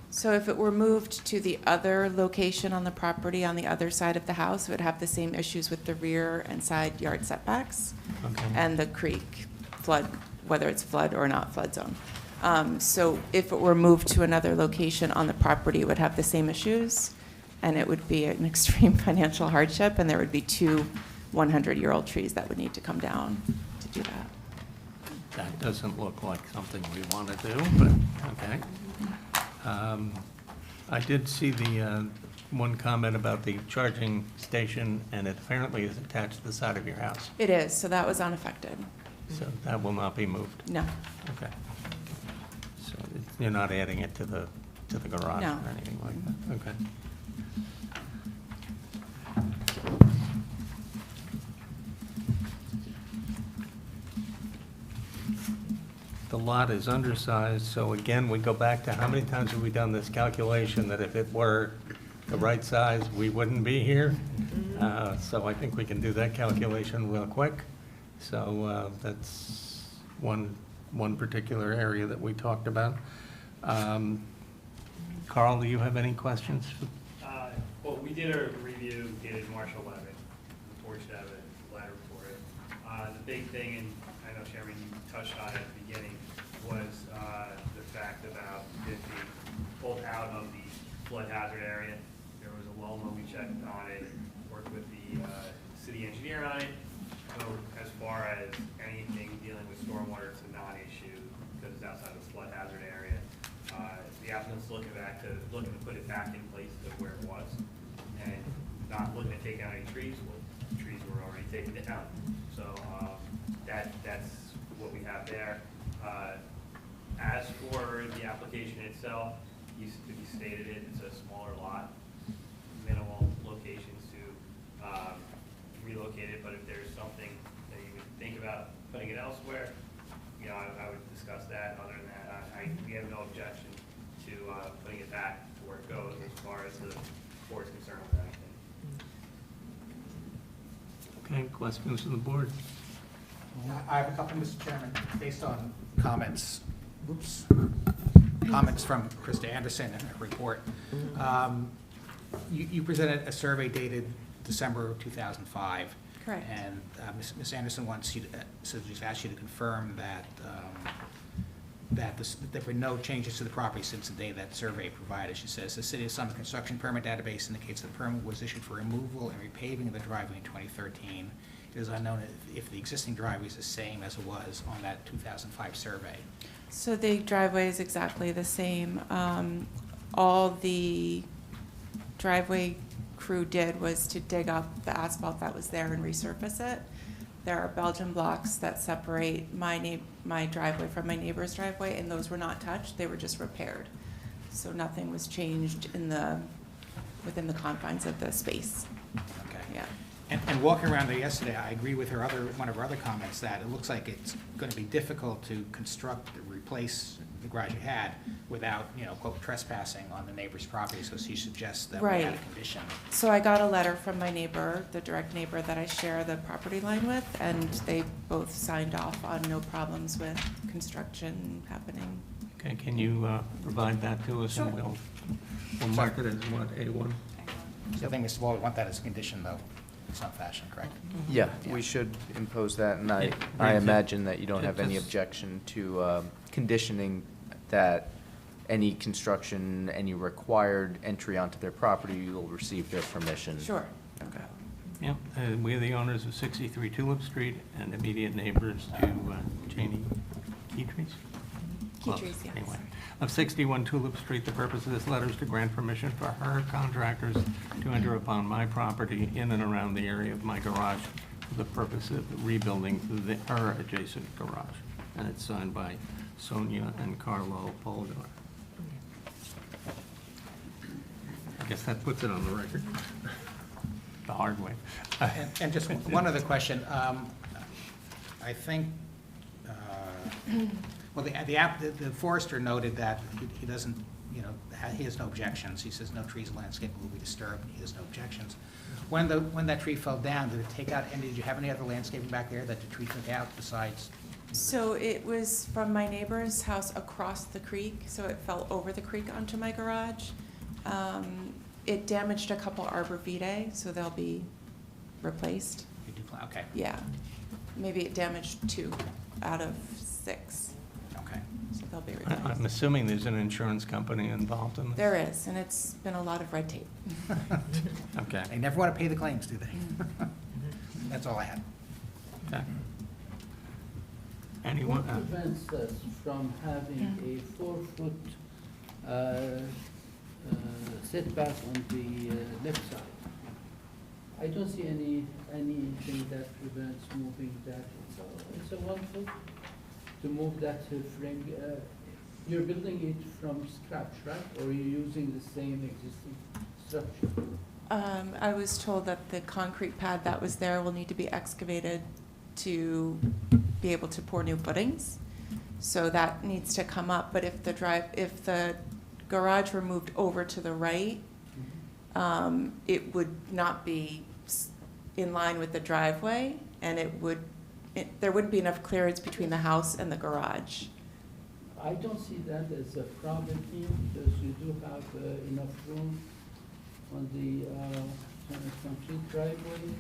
So if it were moved to the other location on the property on the other side of the house, it would have the same issues with the rear and side yard setbacks Okay. and the creek flood, whether it's flood or not flood zone. So if it were moved to another location on the property, it would have the same issues, and it would be an extreme financial hardship, and there would be 2 100-year-old trees that would need to come down to do that. That doesn't look like something we want to do, but, okay. I did see the one comment about the charging station, and it apparently is attached to the side of your house. It is, so that was unaffected. So that will not be moved. No. Okay. So you're not adding it to the garage No. or anything like that? Okay. The lot is undersized, so again, we go back to how many times have we done this calculation that if it were the right size, we wouldn't be here? So I think we can do that calculation real quick. So that's one particular area that we talked about. Carl, do you have any questions? Well, we did a review dated March 11th. The board should have a letter for it. The big thing, and I know Chairman, you touched on it at the beginning, was the fact about if we pulled out of the flood hazard area, there was a LOMA, we checked on it, worked with the city engineer on it. So as far as anything dealing with stormwater, it's a non-issue because it's outside of the flood hazard area. The applicant's looking to put it back in place to where it was, and not looking to take out any trees. Well, the trees were already taken down. So that's what we have there. As for the application itself, you stated it, it's a smaller lot, minimal locations to relocate it, but if there's something that you would think about putting it elsewhere, you know, I would discuss that. Other than that, we have no objection to putting it back to where it goes as far as the board's concerned with anything. Okay, questions from the board? I have a couple, Mr. Chairman, based on comments from Krista Anderson in her report. You presented a survey dated December of 2005. Correct. And Ms. Anderson wants you to, so just asked you to confirm that, there were no changes to the property since the day that survey provided. She says, the City of Summit construction permit database indicates the permit was issued for removal and repaving of the driveway in 2013. It is unknown if the existing driveway is the same as it was on that 2005 survey. So the driveway is exactly the same. All the driveway crew did was to dig up the asphalt that was there and resurface it. There are Belgian blocks that separate my driveway from my neighbor's driveway, and those were not touched, they were just repaired. So nothing was changed within the confines of the space. Okay. Yeah. And walking around there yesterday, I agree with one of her other comments, that it looks like it's going to be difficult to construct, replace the garage you had without, quote, trespassing on the neighbor's property, so she suggests that we add a Right. condition. So I got a letter from my neighbor, the direct neighbor that I share the property line with, and they both signed off on no problems with construction happening. Okay, can you provide that to us? And Sure. we'll mark it as what, A1? So I think, Mr. Wall, we want that as a condition, though, in some fashion, correct? Yeah, we should impose that, and It I brings it- imagine that you don't it have any just- objection to conditioning that any construction, any required entry onto their property, you'll receive their permission. Sure. Okay. Yeah, we're the owners of 63 Tulip Street and immediate neighbors to Janie Keytrees? Close, Keytrees, yes. Anyway, of 61 Tulip Street, the purpose of this letter is to grant permission for her contractors to enter upon my property in and around the area of my garage for the purpose of rebuilding her adjacent garage. And it's signed by Sonia and Carlo Polgar. I guess that puts it on the record, the hard way. And just one other question. I think, well, the forester noted that he doesn't, he has no objections. He says no trees or landscape will be disturbed. He has no objections. When that tree fell down, did it take out, and did you have any other landscaping back there that the tree took out besides? So it was from my neighbor's house across the creek, so it fell over the creek onto my garage. It damaged a couple arborvitae, so they'll be replaced. You do plan, okay, Yeah, maybe it damaged 2 out of 6, okay. so they'll be I'm replaced. assuming there's an insurance company involved in this? There is, and it's been a lot of red tape. Okay. They never want to pay the claims, do they? That's all I had. Okay. Anyone? What prevents us from having a 4-foot setback on the left side? I don't see anything that prevents moving that. It's a 1 foot to move that frame. You're building it from scratch, right? Or you're using the same existing structure? I was told that the concrete pad that was there will need to be excavated to be able to pour new footings. So that needs to come up, but if the garage were moved over to the right, it would not be in line with the driveway, and there wouldn't be enough clearance between the house and the garage. I don't see that as a problem here, because you do have enough room on the complete driveway.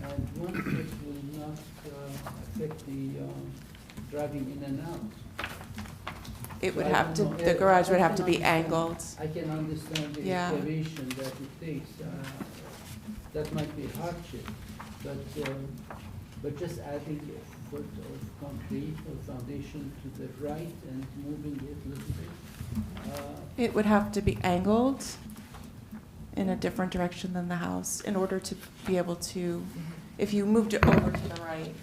And 1 foot will not affect the driving in and out. It would So I have to, don't know. the garage would I have to can be understand- angled. I can understand the Yeah. excavation that it takes. That might be a hardship, but just adding a foot of concrete or foundation to the right and moving it a little bit. It would have to be angled in a different direction than the house in order to be able to, if you moved it over to the right.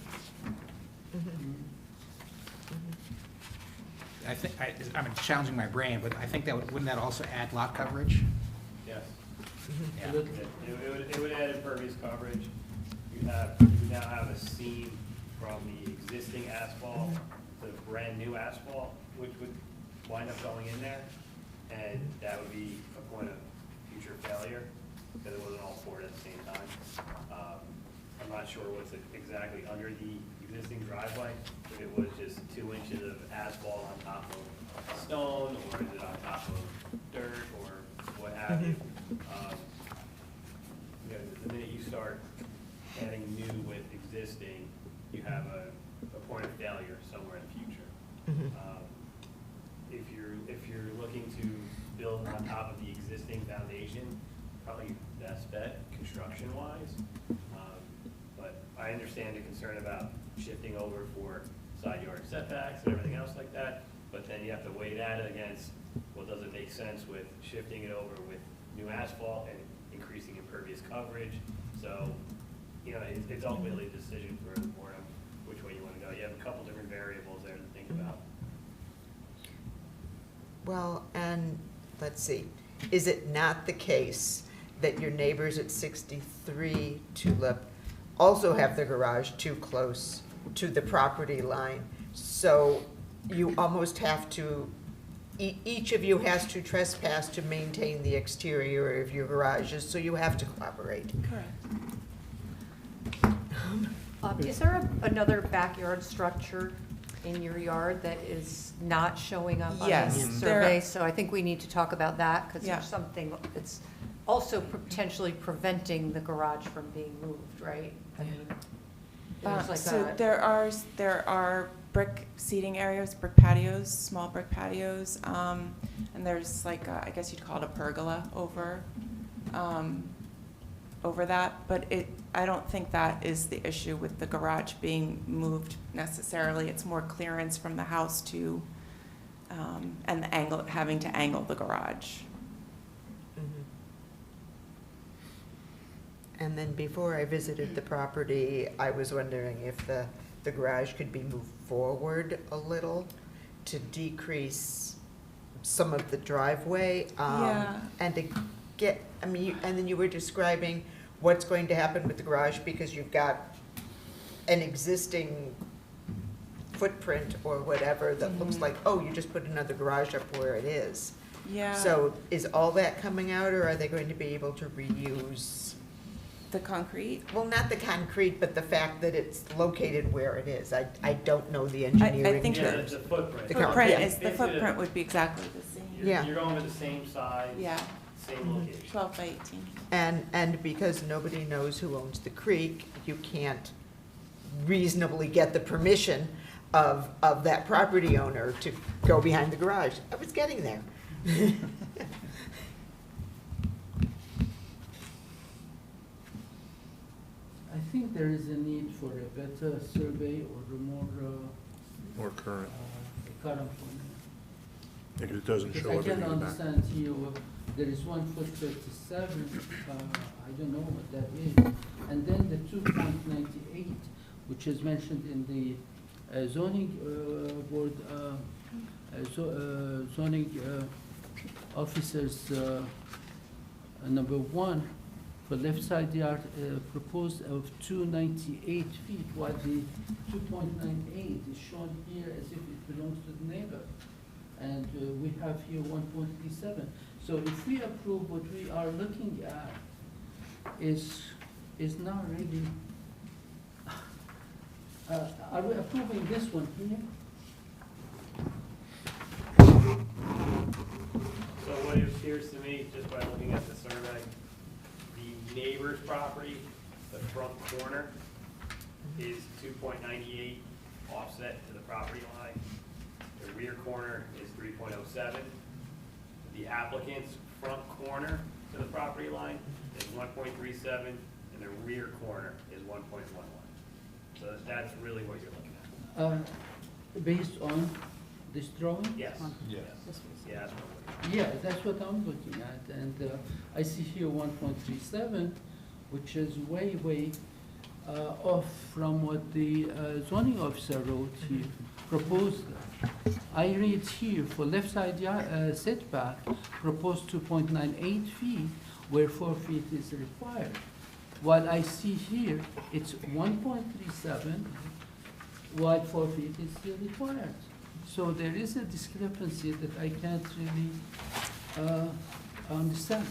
I think, I'm challenging my brain, but I think wouldn't that also add lot coverage? Yes. Yeah. It would add impervious coverage. You now have a seam from the existing asphalt to the brand-new asphalt, which would wind up going in there, and that would be a point of future failure, because it wasn't all poured at the same time. I'm not sure what's exactly under the existing driveway, if it was just 2 inches of asphalt on top of stone, or is it on top of dirt, or what have you. The minute you start adding new with existing, you have a point of failure somewhere in the future. If you're looking to build on top of the existing foundation, probably best bet, construction-wise. But I understand the concern about shifting over for side yard setbacks and everything else like that, but then you have to weigh that against, well, does it make sense with shifting it over with new asphalt and increasing impervious coverage? So, it's ultimately a decision for the board on which way you want to go. You have a couple different variables there to think about. Well, and let's see, is it not the case that your neighbors at 63 Tulip also have the garage too close to the property line. So you almost have to, each of you has to trespass to maintain the exterior of your garages, so you have to cooperate. Correct. Is there another backyard structure in your yard that is not showing up on Yes, this there- survey? So I think we need to talk about that, because Yeah. there's something that's also potentially preventing the garage from being moved, right? I mean, there's like So a, there are brick seating areas, brick patios, small brick patios, and there's like, I guess you'd call it a pergola over that, but I don't think that is the issue with the garage being moved necessarily. It's more clearance from the house to, and the angle, having to angle the garage. And then before I visited the property, I was wondering if the garage could be moved forward a little to decrease some of the driveway. Yeah. And to get, I mean, and then you were describing what's going to happen with the garage because you've got an existing footprint or whatever that looks like, oh, you just put another garage up where it is. Yeah. So is all that coming out, or are they going to be able to reuse? The concrete? Well, not the concrete, but the fact that it's located where it is. I don't know the engineering think Yeah, terms. the footprint. The Footprint yeah. is, the footprint would be exactly the same. Yeah. You're going with the same size. Yeah. Same location. 12 by 18. And because nobody knows who owns the creek, you can't reasonably get the permission of that property owner to go behind the garage. I was getting there. I think there is a need for a better survey or a more More current, current one. because it doesn't show Because I everything can in the back. understand here, there is 1 foot 37, I don't know what that is. And then the 2.98, which is mentioned in the zoning board, zoning officers, number 1, for left side yard proposed of 298 feet, while the 2.98 is shown here as if it belongs to the neighbor. And we have here 1.37. So if we approve what we are looking at, is not really, are we approving this one here? So what it appears to me, just by looking at the survey, the neighbor's property, the front corner is 2.98 offset to the property line. The rear corner is 3.07. The applicant's front corner to the property line is 1.37, and the rear corner is 1.11. So that's really what you're looking at. Based on this drawing? Yes. Yes. Yeah, that's what we're Yeah, that's what I'm looking at, and I see here 1.37, which is way off from what the zoning officer wrote here, proposed. I read here for left side setback, proposed 2.98 feet, where 4 feet is required. While I see here, it's 1.37, while 4 feet is still required. So there is a discrepancy that I can't really understand.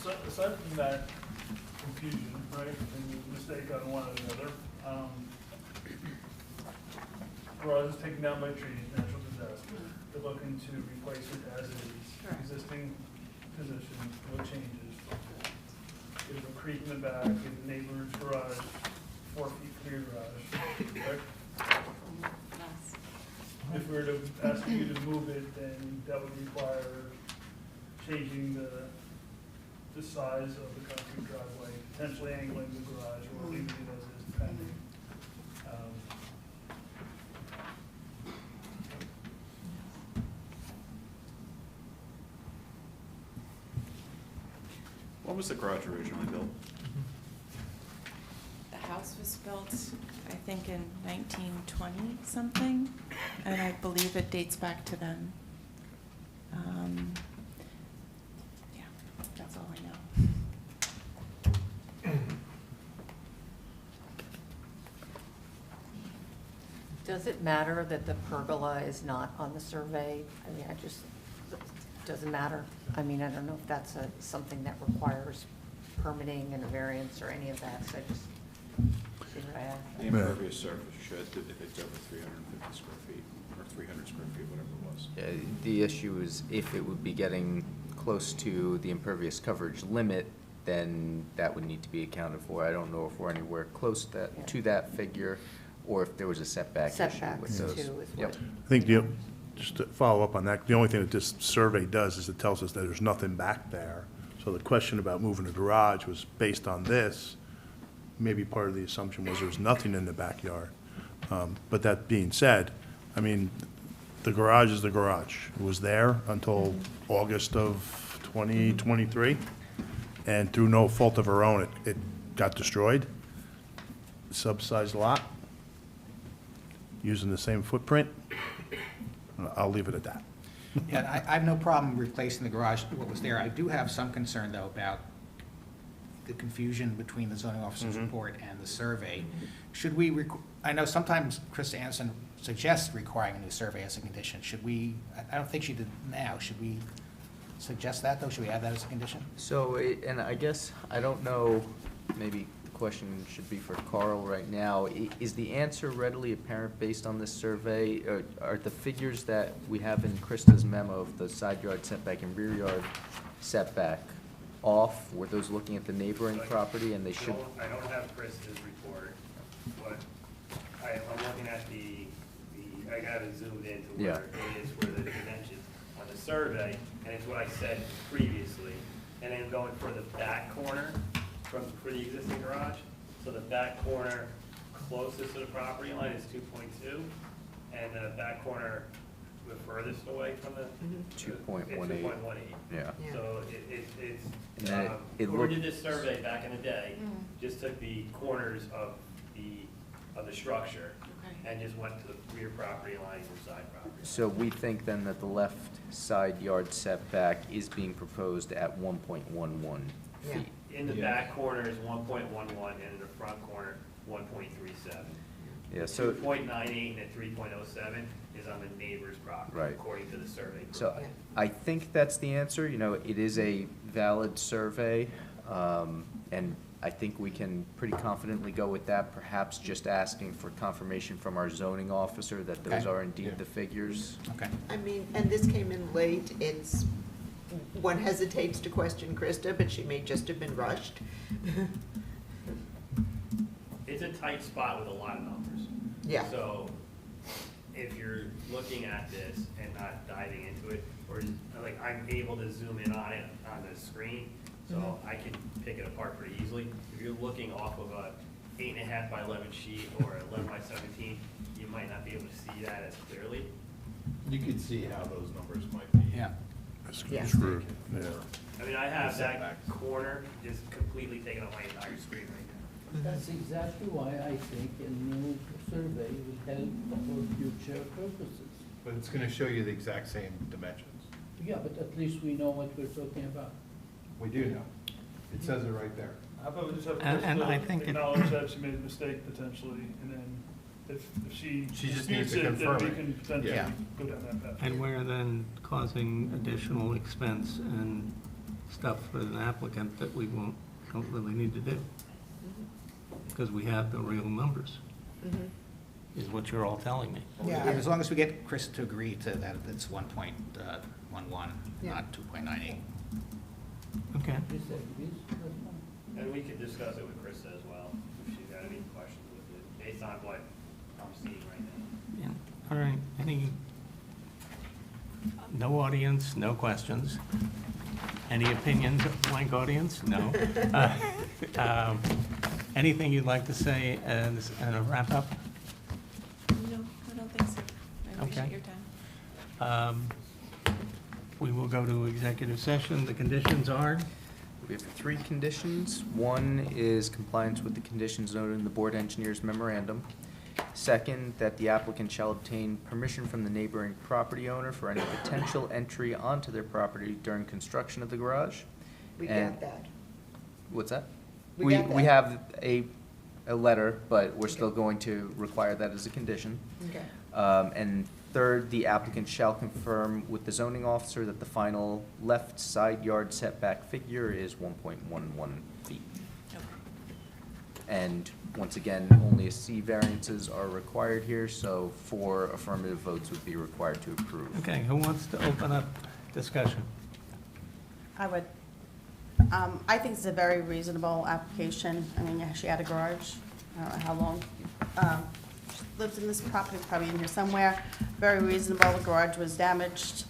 So aside from that confusion, right, and mistake on one or the other, garage is taken down by trees, natural disaster. They're looking to replace it as it is, Correct. existing position, no changes. There's a creek in the back, you have a neighbor's garage, 4 feet from your garage, right? If we were to ask you to move it, then that would require changing the size of the concrete driveway, potentially angling the garage or leaving it as is depending. What was the garage originally built? The house was built, I think, in 1920 something, and I believe it dates back to then. Yeah, that's all I know. Does it matter that the pergola is not on the survey? I mean, doesn't matter. I mean, I don't know if that's something that requires permitting and a variance or any of that, so I just figured I The asked. impervious surface should, if it's over 350 square feet, or 300 square feet, whatever it was. The issue is if it would be getting close to the impervious coverage limit, then that would need to be accounted for. I don't know if we're anywhere close to that figure, or if there was a setback issue with Setbacks those. too is Yep. what. I think just to follow up on that, the only thing that this survey does is it tells us that there's nothing back there. So the question about moving the garage was based on this. Maybe part of the assumption was there was nothing in the backyard. But that being said, I mean, the garage is the garage. It was there until August of 2023, and through no fault of our own, it got destroyed. Subsized lot, using the same footprint. I'll leave it at that. Yeah, I have no problem replacing the garage, what was there. I do have some concern, though, about the confusion between the zoning officer's report and the survey. Should we, I know sometimes Krista Anderson suggests requiring a new survey as a condition. Should we, I don't think she did now, should we suggest that, though? Should we add that as a condition? So, and I guess, I don't know, maybe the question should be for Carl right now. Is the answer readily apparent based on this survey? Are the figures that we have in Krista's memo of the side yard setback and rear yard setback off? Were those looking at the neighboring property and they should? I don't have Chris's report, but I'm looking at I got it zoomed in to Yeah. where it is, where the dimensions on the survey, and it's what I said previously. And then going for the back corner for the existing garage. So the back corner closest to the property line is 2.2, and the back corner the furthest away from the. 2.18. 2.18. Yeah. So it's, And then it whoever looked- did this survey back in the day, just took the corners of the structure Okay. and just went to the rear property lines and side property. So we think then that the left side yard setback is being proposed at 1.11 Yeah. lines. feet. In the back corner is 1.11, and in the front corner, 1.37. Yeah, so, 2.98 and 3.07 is on the neighbor's property, Right. according to the survey. so I think that's the answer. You know, it is a valid survey, and I think we can pretty confidently go with that, perhaps just asking for confirmation from our zoning officer that those Okay. are indeed the figures. Okay. I mean, and this came in late, one hesitates to question Krista, but she may just have been rushed. It's a tight spot with a lot of numbers. Yeah. So if you're looking at this and not diving into it, or like I'm able to zoom in on it on the screen, so I can pick it apart pretty easily. If you're looking off of a 8.5 by 11 sheet or 11 by 17, you might not be able to see that as clearly. You could see how those numbers might be. Yeah. That's Yeah. true, yeah. I mean, I have that Setbacks. corner just completely taken up my entire screen right now. That's exactly why I think a new survey will help for future purposes. But it's gonna show you the exact same dimensions. Yeah, but at least we know what we're talking about. We do know. It says it right there. How about we just have And I think Krista it- acknowledge that she made a mistake potentially, and then if she She just disputes needs to it, then confirm we it. can potentially Yeah. go down that path. And we're then causing additional expense and stuff for an applicant that we don't really need to do. Because we have the real numbers, is what you're all telling me. Yeah, as long as we get Chris to agree to that, it's 1.11, Yeah. not 2.98. Okay. This agrees, that's fine. And we could discuss it with Krista as well, if she's got any questions with it, based on what I'm seeing right now. Yeah, all right, no audience, no questions. Any opinions, blank audience? No. Anything you'd like to say as a wrap-up? No, I don't think so. I appreciate Okay. your time. We will go to executive session. The conditions are, We have 3 conditions. One is compliance with the conditions noted in the board engineer's memorandum. Second, that the applicant shall obtain permission from the neighboring property owner for any potential entry onto their property during construction of the garage. We And- got that. What's that? We got We that. have a letter, but we're still going to require that as a condition. Okay. And third, the applicant shall confirm with the zoning officer that the final left side yard setback figure is 1.11 feet. And once again, only C variances are required here, so 4 affirmative votes would be required to approve. Okay, who wants to open up discussion? I would. I think it's a very reasonable application. I mean, she had a garage, I don't know how long. She lives in this property, probably in here somewhere. Very reasonable. The garage was damaged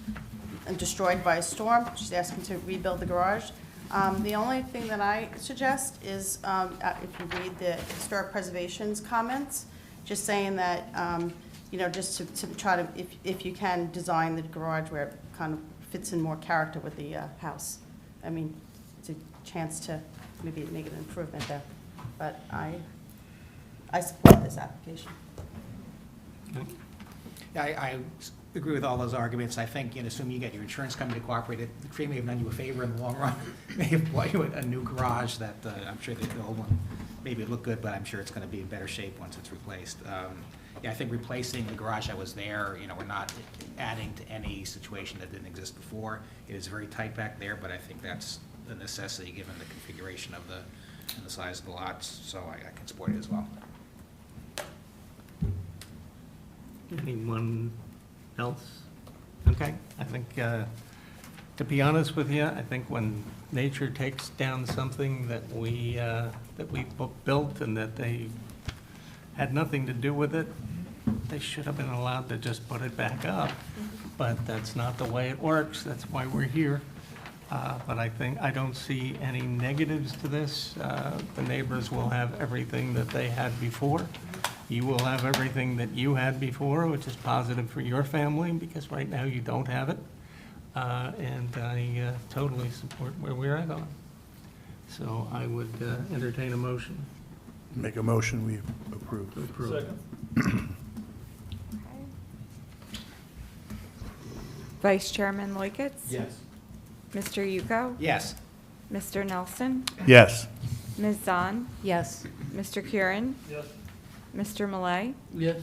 and destroyed by a storm. She's asking to rebuild the garage. The only thing that I suggest is, if you read the Historic Preservation's comments, just saying that, you know, just to try to, if you can, design the garage where it kind of fits in more character with the house. I mean, it's a chance to maybe make an improvement there. But I support this application. Yeah, I agree with all those arguments. I think, you know, assuming you get your insurance company to cooperate, it may have done you a favor in the long run. May have bought you a new garage that I'm sure the old one maybe look good, but I'm sure it's going to be in better shape once it's replaced. Yeah, I think replacing the garage that was there, you know, we're not adding to any situation that didn't exist before. It is very tight back there, but I think that's the necessity given the configuration of and the size of the lots, so I can support it as well. Anyone else? Okay, I think, to be honest with you, I think when nature takes down something that we built and that they had nothing to do with it, they should have been allowed to just put it back up. But that's not the way it works, that's why we're here. But I don't see any negatives to this. The neighbors will have everything that they had before. You will have everything that you had before, which is positive for your family, because right now you don't have it. And I totally support where we're at on. So I would entertain a motion. Make a motion, we approve. To approve. Vice Chairman Loiketz? Yes. Mr. Yuko? Yes. Mr. Nelson? Yes. Ms. Zahn? Yes. Mr. Curran? Yes. Mr. Malay? Yes.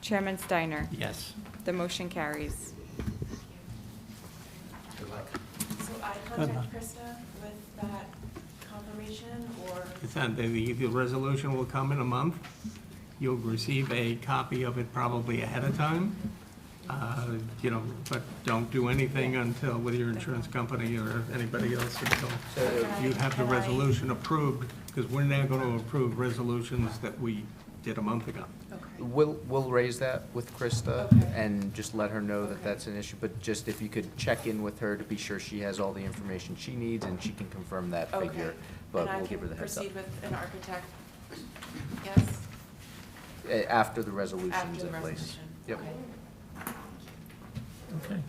Chairman Steiner? Yes. The motion carries. Good luck. So I contact Krista with that confirmation, or? It's that the resolution will come in a month. You'll receive a copy of it probably ahead of time. You know, but don't do anything until, with your insurance company or anybody else, until you have the resolution approved, because we're now going to approve resolutions that we did a month ago. We'll raise that with Krista Okay. and just let her know that that's an issue, but just if you could check in with her to be sure she has all the information she needs and she can confirm that Okay. figure, but we'll give her the heads up. And I can proceed with an architect, yes, After the resolution's after the in place. resolution? Yep. Okay. Okay.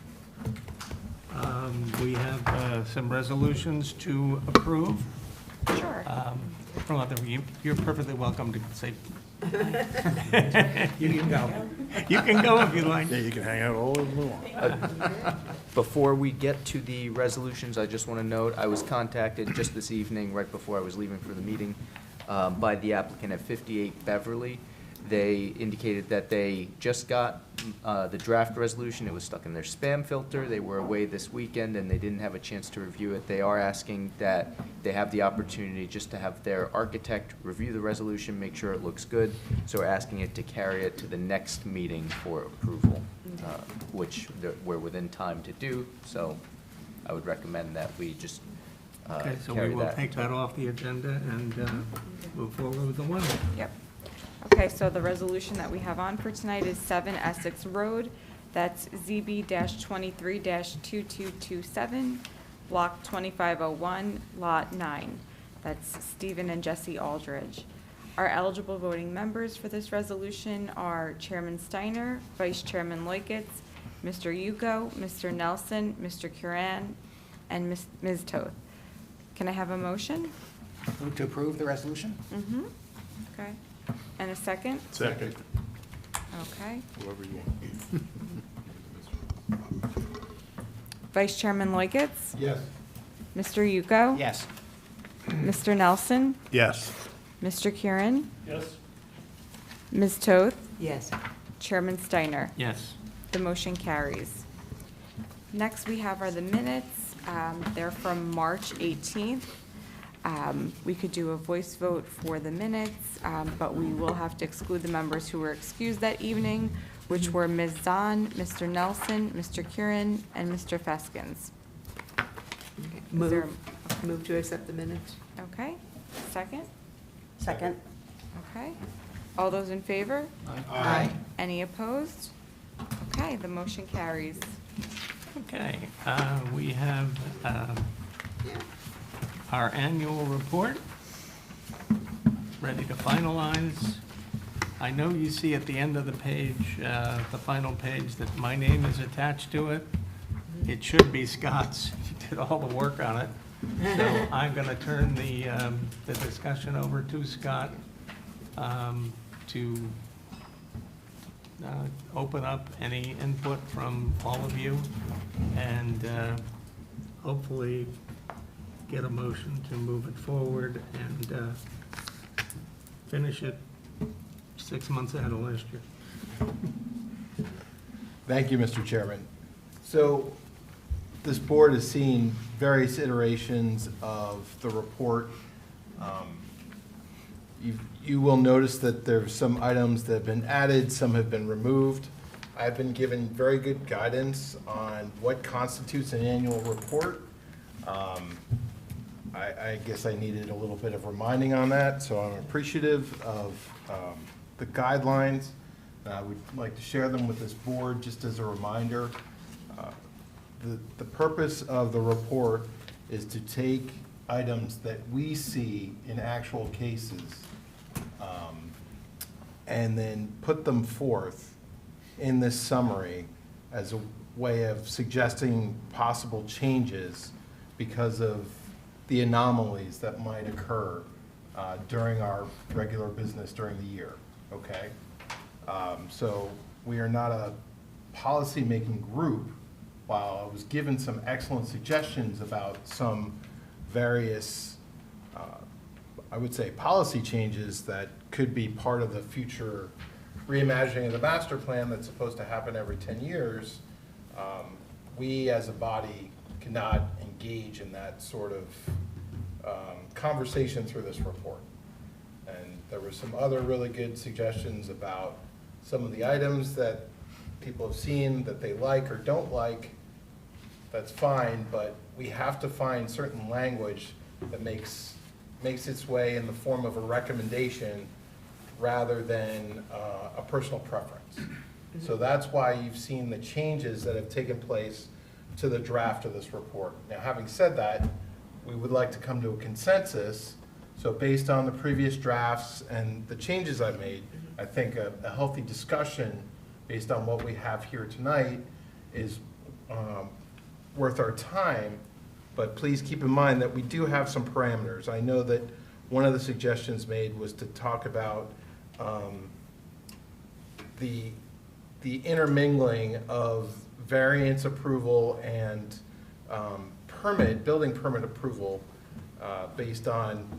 We have some resolutions to approve. Sure. You're perfectly welcome to say, You can go. you can go if you like. Yeah, you can hang out all over the lawn. Before we get to the resolutions, I just want to note, I was contacted just this evening, right before I was leaving for the meeting, by the applicant at 58 Beverly. They indicated that they just got the draft resolution. It was stuck in their spam filter. They were away this weekend, and they didn't have a chance to review it. They are asking that they have the opportunity just to have their architect review the resolution, make sure it looks good. So we're asking it to carry it to the next meeting for approval, which we're within time to do. So I would recommend that we just Okay, so we carry will that. take that off the agenda and move forward with the one. Yep. Okay, so the resolution that we have on for tonight is 7 Essex Road. That's ZB-23-2227, Block 2501, Lot 9. That's Stephen and Jesse Aldridge. Our eligible voting members for this resolution are Chairman Steiner, Vice Chairman Loiketz, Mr. Yuko, Mr. Nelson, Mr. Curran, and Ms. Toth. Can I have a motion? Move to approve the resolution? Mm-hmm. Okay. And a second? Second. Okay. Whoever you want. Vice Chairman Loiketz? Yes. Mr. Yuko? Yes. Mr. Nelson? Yes. Mr. Kieran? Yes? Ms. Toth? Yes. Chairman Steiner? Yes. The motion carries. Next, we have are the minutes. They're from March 18th. We could do a voice vote for the minutes, but we will have to exclude the members who were excused that evening, which were Ms. Zahn, Mr. Nelson, Mr. Curran, and Mr. Feskins. Is there- Move to accept the minutes. Okay, second? Second. Okay. All those in favor? Aye. Any opposed? Okay, the motion carries. Okay, we have our annual report ready to finalize. I know you see at the end of the page, the final page, that my name is attached to it. It should be Scott's. He did all the work on it. So I'm going to turn the discussion over to Scott to open up any input from all of you and hopefully get a motion to move it forward and finish it 6 months ahead of last year. Thank you, Mr. Chairman. So this board has seen various iterations of the report. You will notice that there's some items that have been added, some have been removed. I've been given very good guidance on what constitutes an annual report. I guess I needed a little bit of reminding on that, so I'm appreciative of the guidelines. I would like to share them with this board just as a reminder. The purpose of the report is to take items that we see in actual cases and then put them forth in this summary as a way of suggesting possible changes because of the anomalies that might occur during our regular business during the year, okay? So we are not a policy-making group. While I was given some excellent suggestions about some various, I would say, policy changes that could be part of the future reimagining of the master plan that's supposed to happen every 10 years, we as a body cannot engage in that sort of conversation through this report. And there were some other really good suggestions about some of the items that people have seen that they like or don't like. That's fine, but we have to find certain language that makes its way in the form of a recommendation rather than a personal preference. So that's why you've seen the changes that have taken place to the draft of this report. Now, having said that, we would like to come to a consensus. So based on the previous drafts and the changes I've made, I think a healthy discussion based on what we have here tonight is worth our time. But please keep in mind that we do have some parameters. I know that one of the suggestions made was to talk about the intermingling of variance approval and building permit approval based on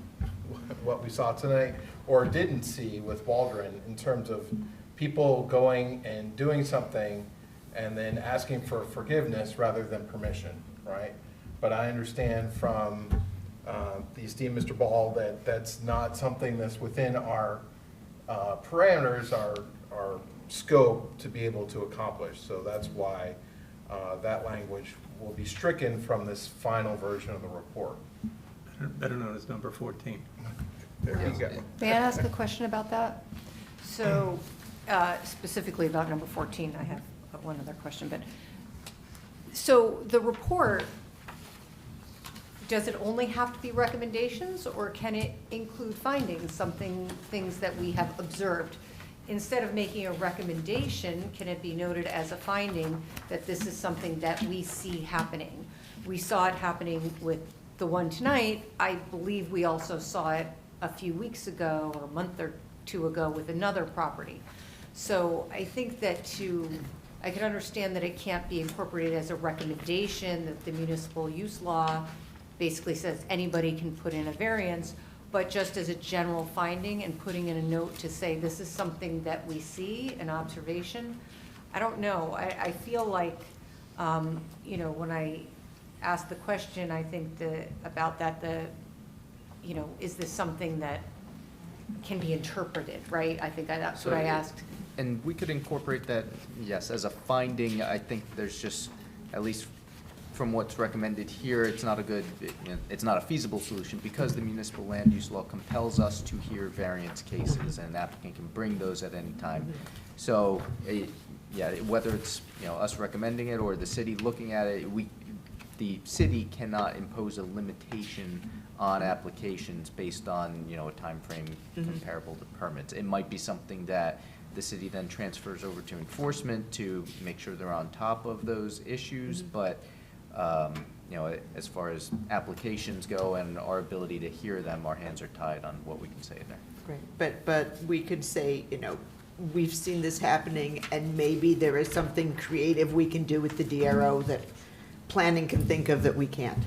what we saw tonight or didn't see with Waldron in terms of people going and doing something and then asking for forgiveness rather than permission, right? But I understand from the esteemed Mr. Ball that that's not something that's within our parameters, our scope to be able to accomplish. So that's why that language will be stricken from this final version of the report. Better known as number 14. There you go. May I ask a question about that? So specifically about number 14, I have one other question, but so the report, does it only have to be recommendations or can it include findings, things that we have observed? Instead of making a recommendation, can it be noted as a finding that this is something that we see happening? We saw it happening with the one tonight, I believe we also saw it a few weeks ago or a month or two ago with another property. So I think that I can understand that it can't be incorporated as a recommendation, that the municipal use law basically says anybody can put in a variance, but just as a general finding and putting in a note to say this is something that we see, an observation. I don't know, I feel like, when I asked the question, I think about that, is this something that can be interpreted, right? I think that's what I asked. And we could incorporate that, yes, as a finding. I think there's just, at least from what's recommended here, it's not a feasible solution because the municipal land use law compels us to hear variance cases, and the applicant can bring those at any time. So, whether it's, us recommending it or the city looking at it, the city cannot impose a limitation on applications based on, a time frame comparable to permits. It might be something that the city then transfers over to enforcement to make sure they're on top of those issues, but, as far as applications go and our ability to hear them, our hands are tied on what we can say there. Right, but we could say, we've seen this happening, and maybe there is something creative we can do with the DRO that planning can think of that we can't.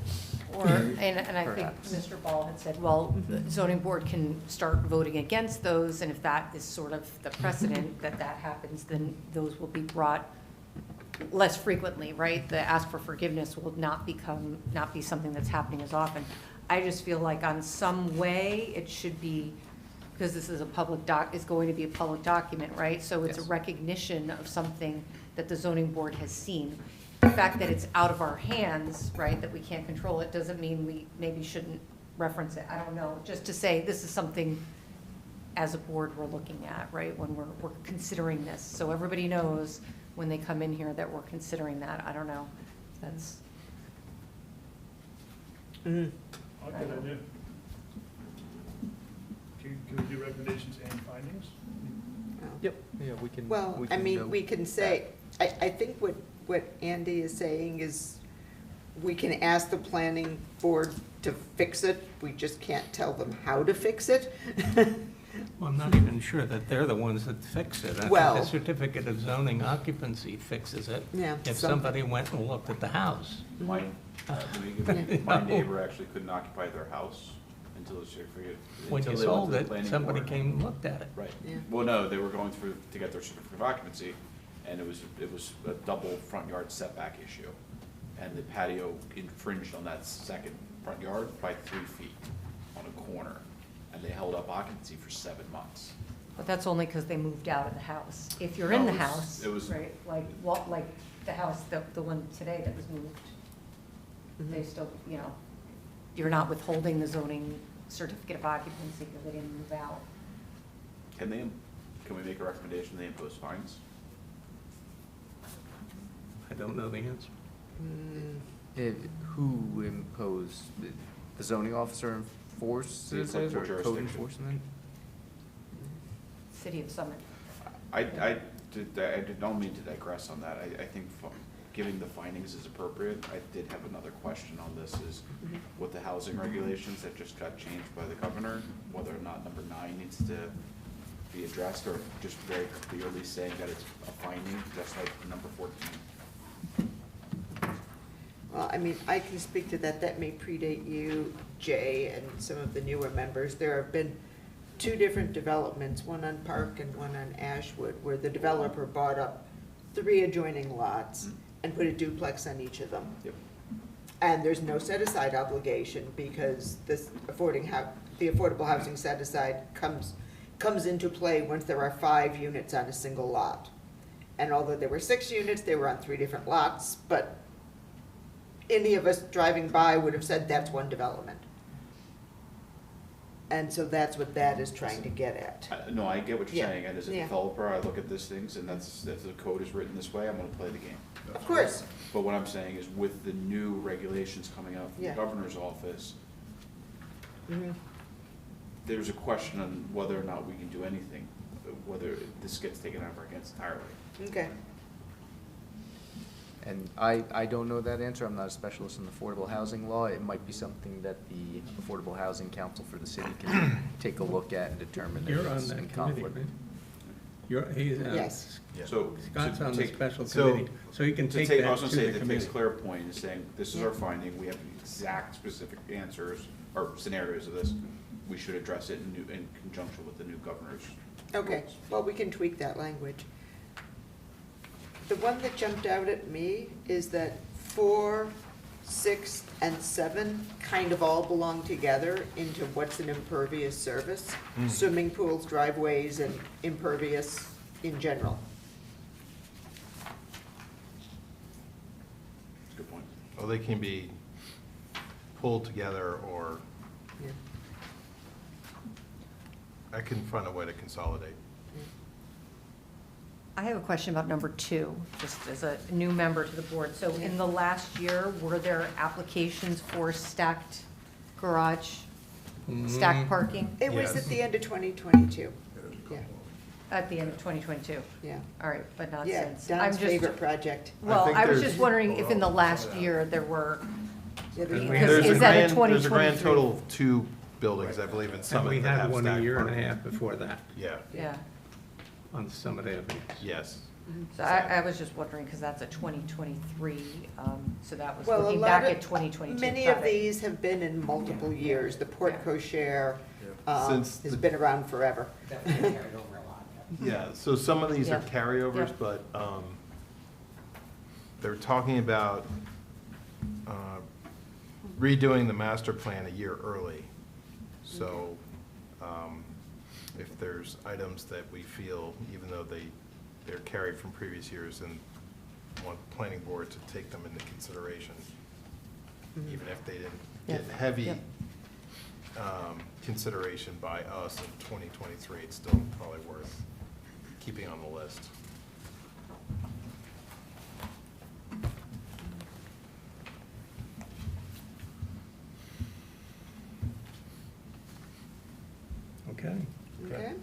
Or, and I think Perhaps. Mr. Ball had said, well, the zoning board can start voting against those, and if that is sort of the precedent that happens, then those will be brought less frequently, right? The ask for forgiveness will not be something that's happening as often. I just feel like on some way, it should be, because this is is going to be a public document, right? So it's a Yes. recognition of something that the zoning board has seen. The fact that it's out of our hands, right, that we can't control it, doesn't mean we maybe shouldn't reference it. I don't know, just to say this is something as a board we're looking at, right, when we're considering this. So everybody knows when they come in here that we're considering that. I don't know. That's, Good idea. Can we do recommendations and findings? Yep, yeah, we can. Well, I mean, we can say, I think what Andy is saying is, we can ask the planning board to fix it, we just can't tell them how to fix it. Well, I'm not even sure that they're the ones that fix it. I think Well- the certificate of zoning occupancy fixes it. Yeah, If some- somebody went and looked at the house. My neighbor actually couldn't occupy their house until the certificate. When you until they went sold to the it, planning somebody board. came and looked at it. Right. Yeah. Well, no, they were going through to get their certificate of occupancy, and it was a double front yard setback issue. And the patio infringed on that second front yard by 3 feet on a corner, and they held up occupancy for 7 months. but that's only because they moved out of the house. If you're in the No, house, it was- right, like the house, the one today that was moved, they still, you're not withholding the zoning certificate of occupancy because they didn't move out. Can we make a recommendation they impose fines? I don't know the answer. Who imposed, the zoning officer enforces The it, or applicable code jurisdiction. enforcement? City of Summit. I don't mean to digress on that. I think giving the findings is appropriate. I did have another question on this, is with the housing regulations that just got changed by the governor, whether or not number 9 needs to be addressed, or just very clearly saying that it's a finding, just like number 14. Well, I mean, I can speak to that, that may predate you, Jay, and some of the newer members. There have been 2 different developments, one on Park and one on Ashwood, where the developer bought up 3 adjoining lots and put a duplex on each of them. Yep. And there's no set-aside obligation, because the affordable housing set-aside comes into play once there are 5 units on a single lot. And although there were 6 units, they were on 3 different lots, but any of us driving by would have said that's one development. And so that's what that is trying to get at. No, I get what you're Yeah. saying, and as a Yeah. developer, I look at these things, and if the code is written this way, I'm gonna play the game. Of course. But what I'm saying is, with the new regulations coming out from the Yeah. governor's office, Mhm. there's a question on whether or not we can do anything, whether this gets taken out of our hands entirely. Okay. And I don't know that answer. I'm not a specialist in affordable housing law. It might be something that the Affordable Housing Council for the city can take a look at and determine if You're on it's in that committee, conflict. right? He's, Yes. So. Scott's to on the take- special so- committee, so he can To take take, that I was to gonna say, the to take committee. a clear point and saying, this is our finding, we have exact specific answers, or scenarios of this, we should address it in conjunction with the new governor's. Okay, rules. well, we can tweak that language. The one that jumped out at me is that 4, 6, and 7 kind of all belong together into what's an impervious surface. Swimming pools, driveways, and impervious in general. That's a good point. Well, they can be pulled together, or Yeah. I can find a way to consolidate. I have a question about number 2, just as a new member to the board. So in the last year, were there applications for stacked garage, stacked parking It was Yes. at the end of 2022. Yeah, at the end of 2022? yeah. All right, but not Yeah, since. I'm Don's just- favorite project. Well, think I was there's- just wondering if in the last year there were, Yeah, there's Because There's is a that a grand, there's a grand 2023? total of 2 buildings, I believe, in And Summit we that had have one a stacked year and a parking. half before that Yeah, yeah. on Summit Avenue. yes. So I was just wondering, because that's a 2023, so that was Well, a looking lot back of- at 2022. Many Got of it. these have been in multiple years. The Portco share Since has the- been around forever. Yeah, so some of these are Yeah. carryovers, Yeah. but they're talking about redoing the master plan a year early. So if there's items that we feel, even though they're carried from previous years, and want the planning board to take them into consideration, even if they didn't get Yeah. heavy Yep. consideration by us in 2023, it's still probably worth keeping on the list. Okay, Okay?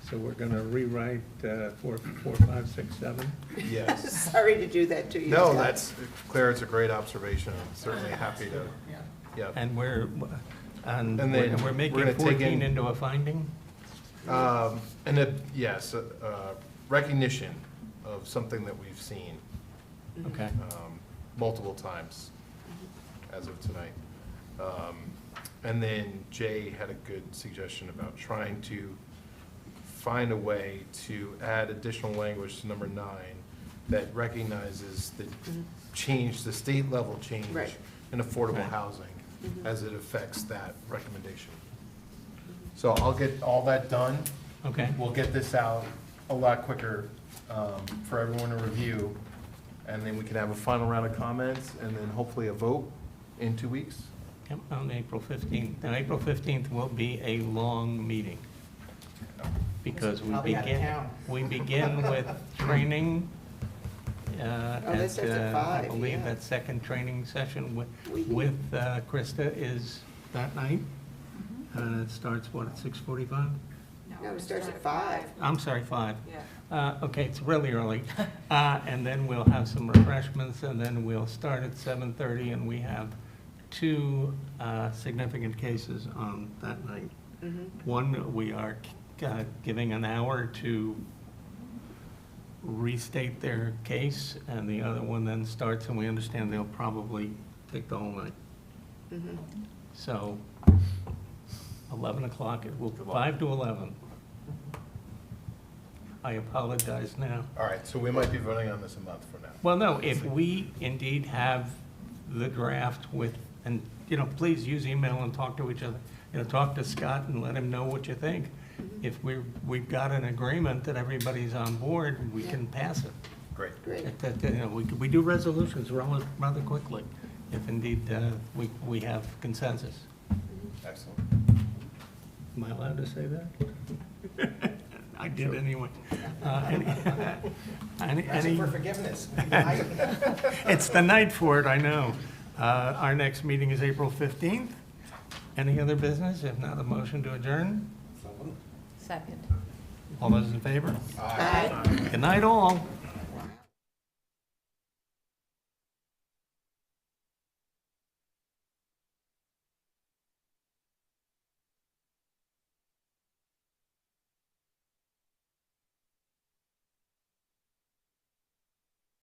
so we're gonna rewrite 4, 5, 6, 7. Yes. Sorry to do that to you. No, Scott. that's, Claire, it's a great observation. I'm certainly happy to, yeah. And we're, And then we're making we're gonna take 14 in- into a finding? And yes, recognition of something that we've seen Okay, multiple times as of tonight. And then Jay had a good suggestion about trying to find a way to add additional language to number 9 that recognizes the change, the state level change Right. in affordable Right. housing as it affects that recommendation. So I'll get all that done. okay. We'll get this out a lot quicker for everyone to review, and then we can have a final round of comments, and then hopefully a vote in 2 weeks. Yep, on April 15th. Now, April 15th will be a long meeting, because I'll be out of town. we begin with training. that starts at I 5, believe yeah. that second training session Wee. with Krista is that night. And it starts, what, at 6:45? No, it starts at 5. I'm sorry, 5. Yeah. Okay, it's really early. And then we'll have some refreshments, and then we'll start at 7:30, and we have 2 significant cases on that night. One, we are giving an hour to restate their case, and the other one then starts, and we understand they'll probably take the whole night. So, 11 o'clock, it will, 5 to 11. I apologize now. All right, so we might be voting on this a month from now. Well, no, if we indeed have the draft with, and, please use email and talk to each other. Talk to Scott and let him know what you think. If we've got an agreement that everybody's on board, we can pass it. Great. Great. We do resolutions rather quickly, if indeed we have consensus. Excellent. Am I allowed to say that? I did anyway. Any, forgiveness. it's the night for it, I know. Our next meeting is April 15th. Any other business? If not, a motion to adjourn? Second. All those in favor? Aye. Good night, all.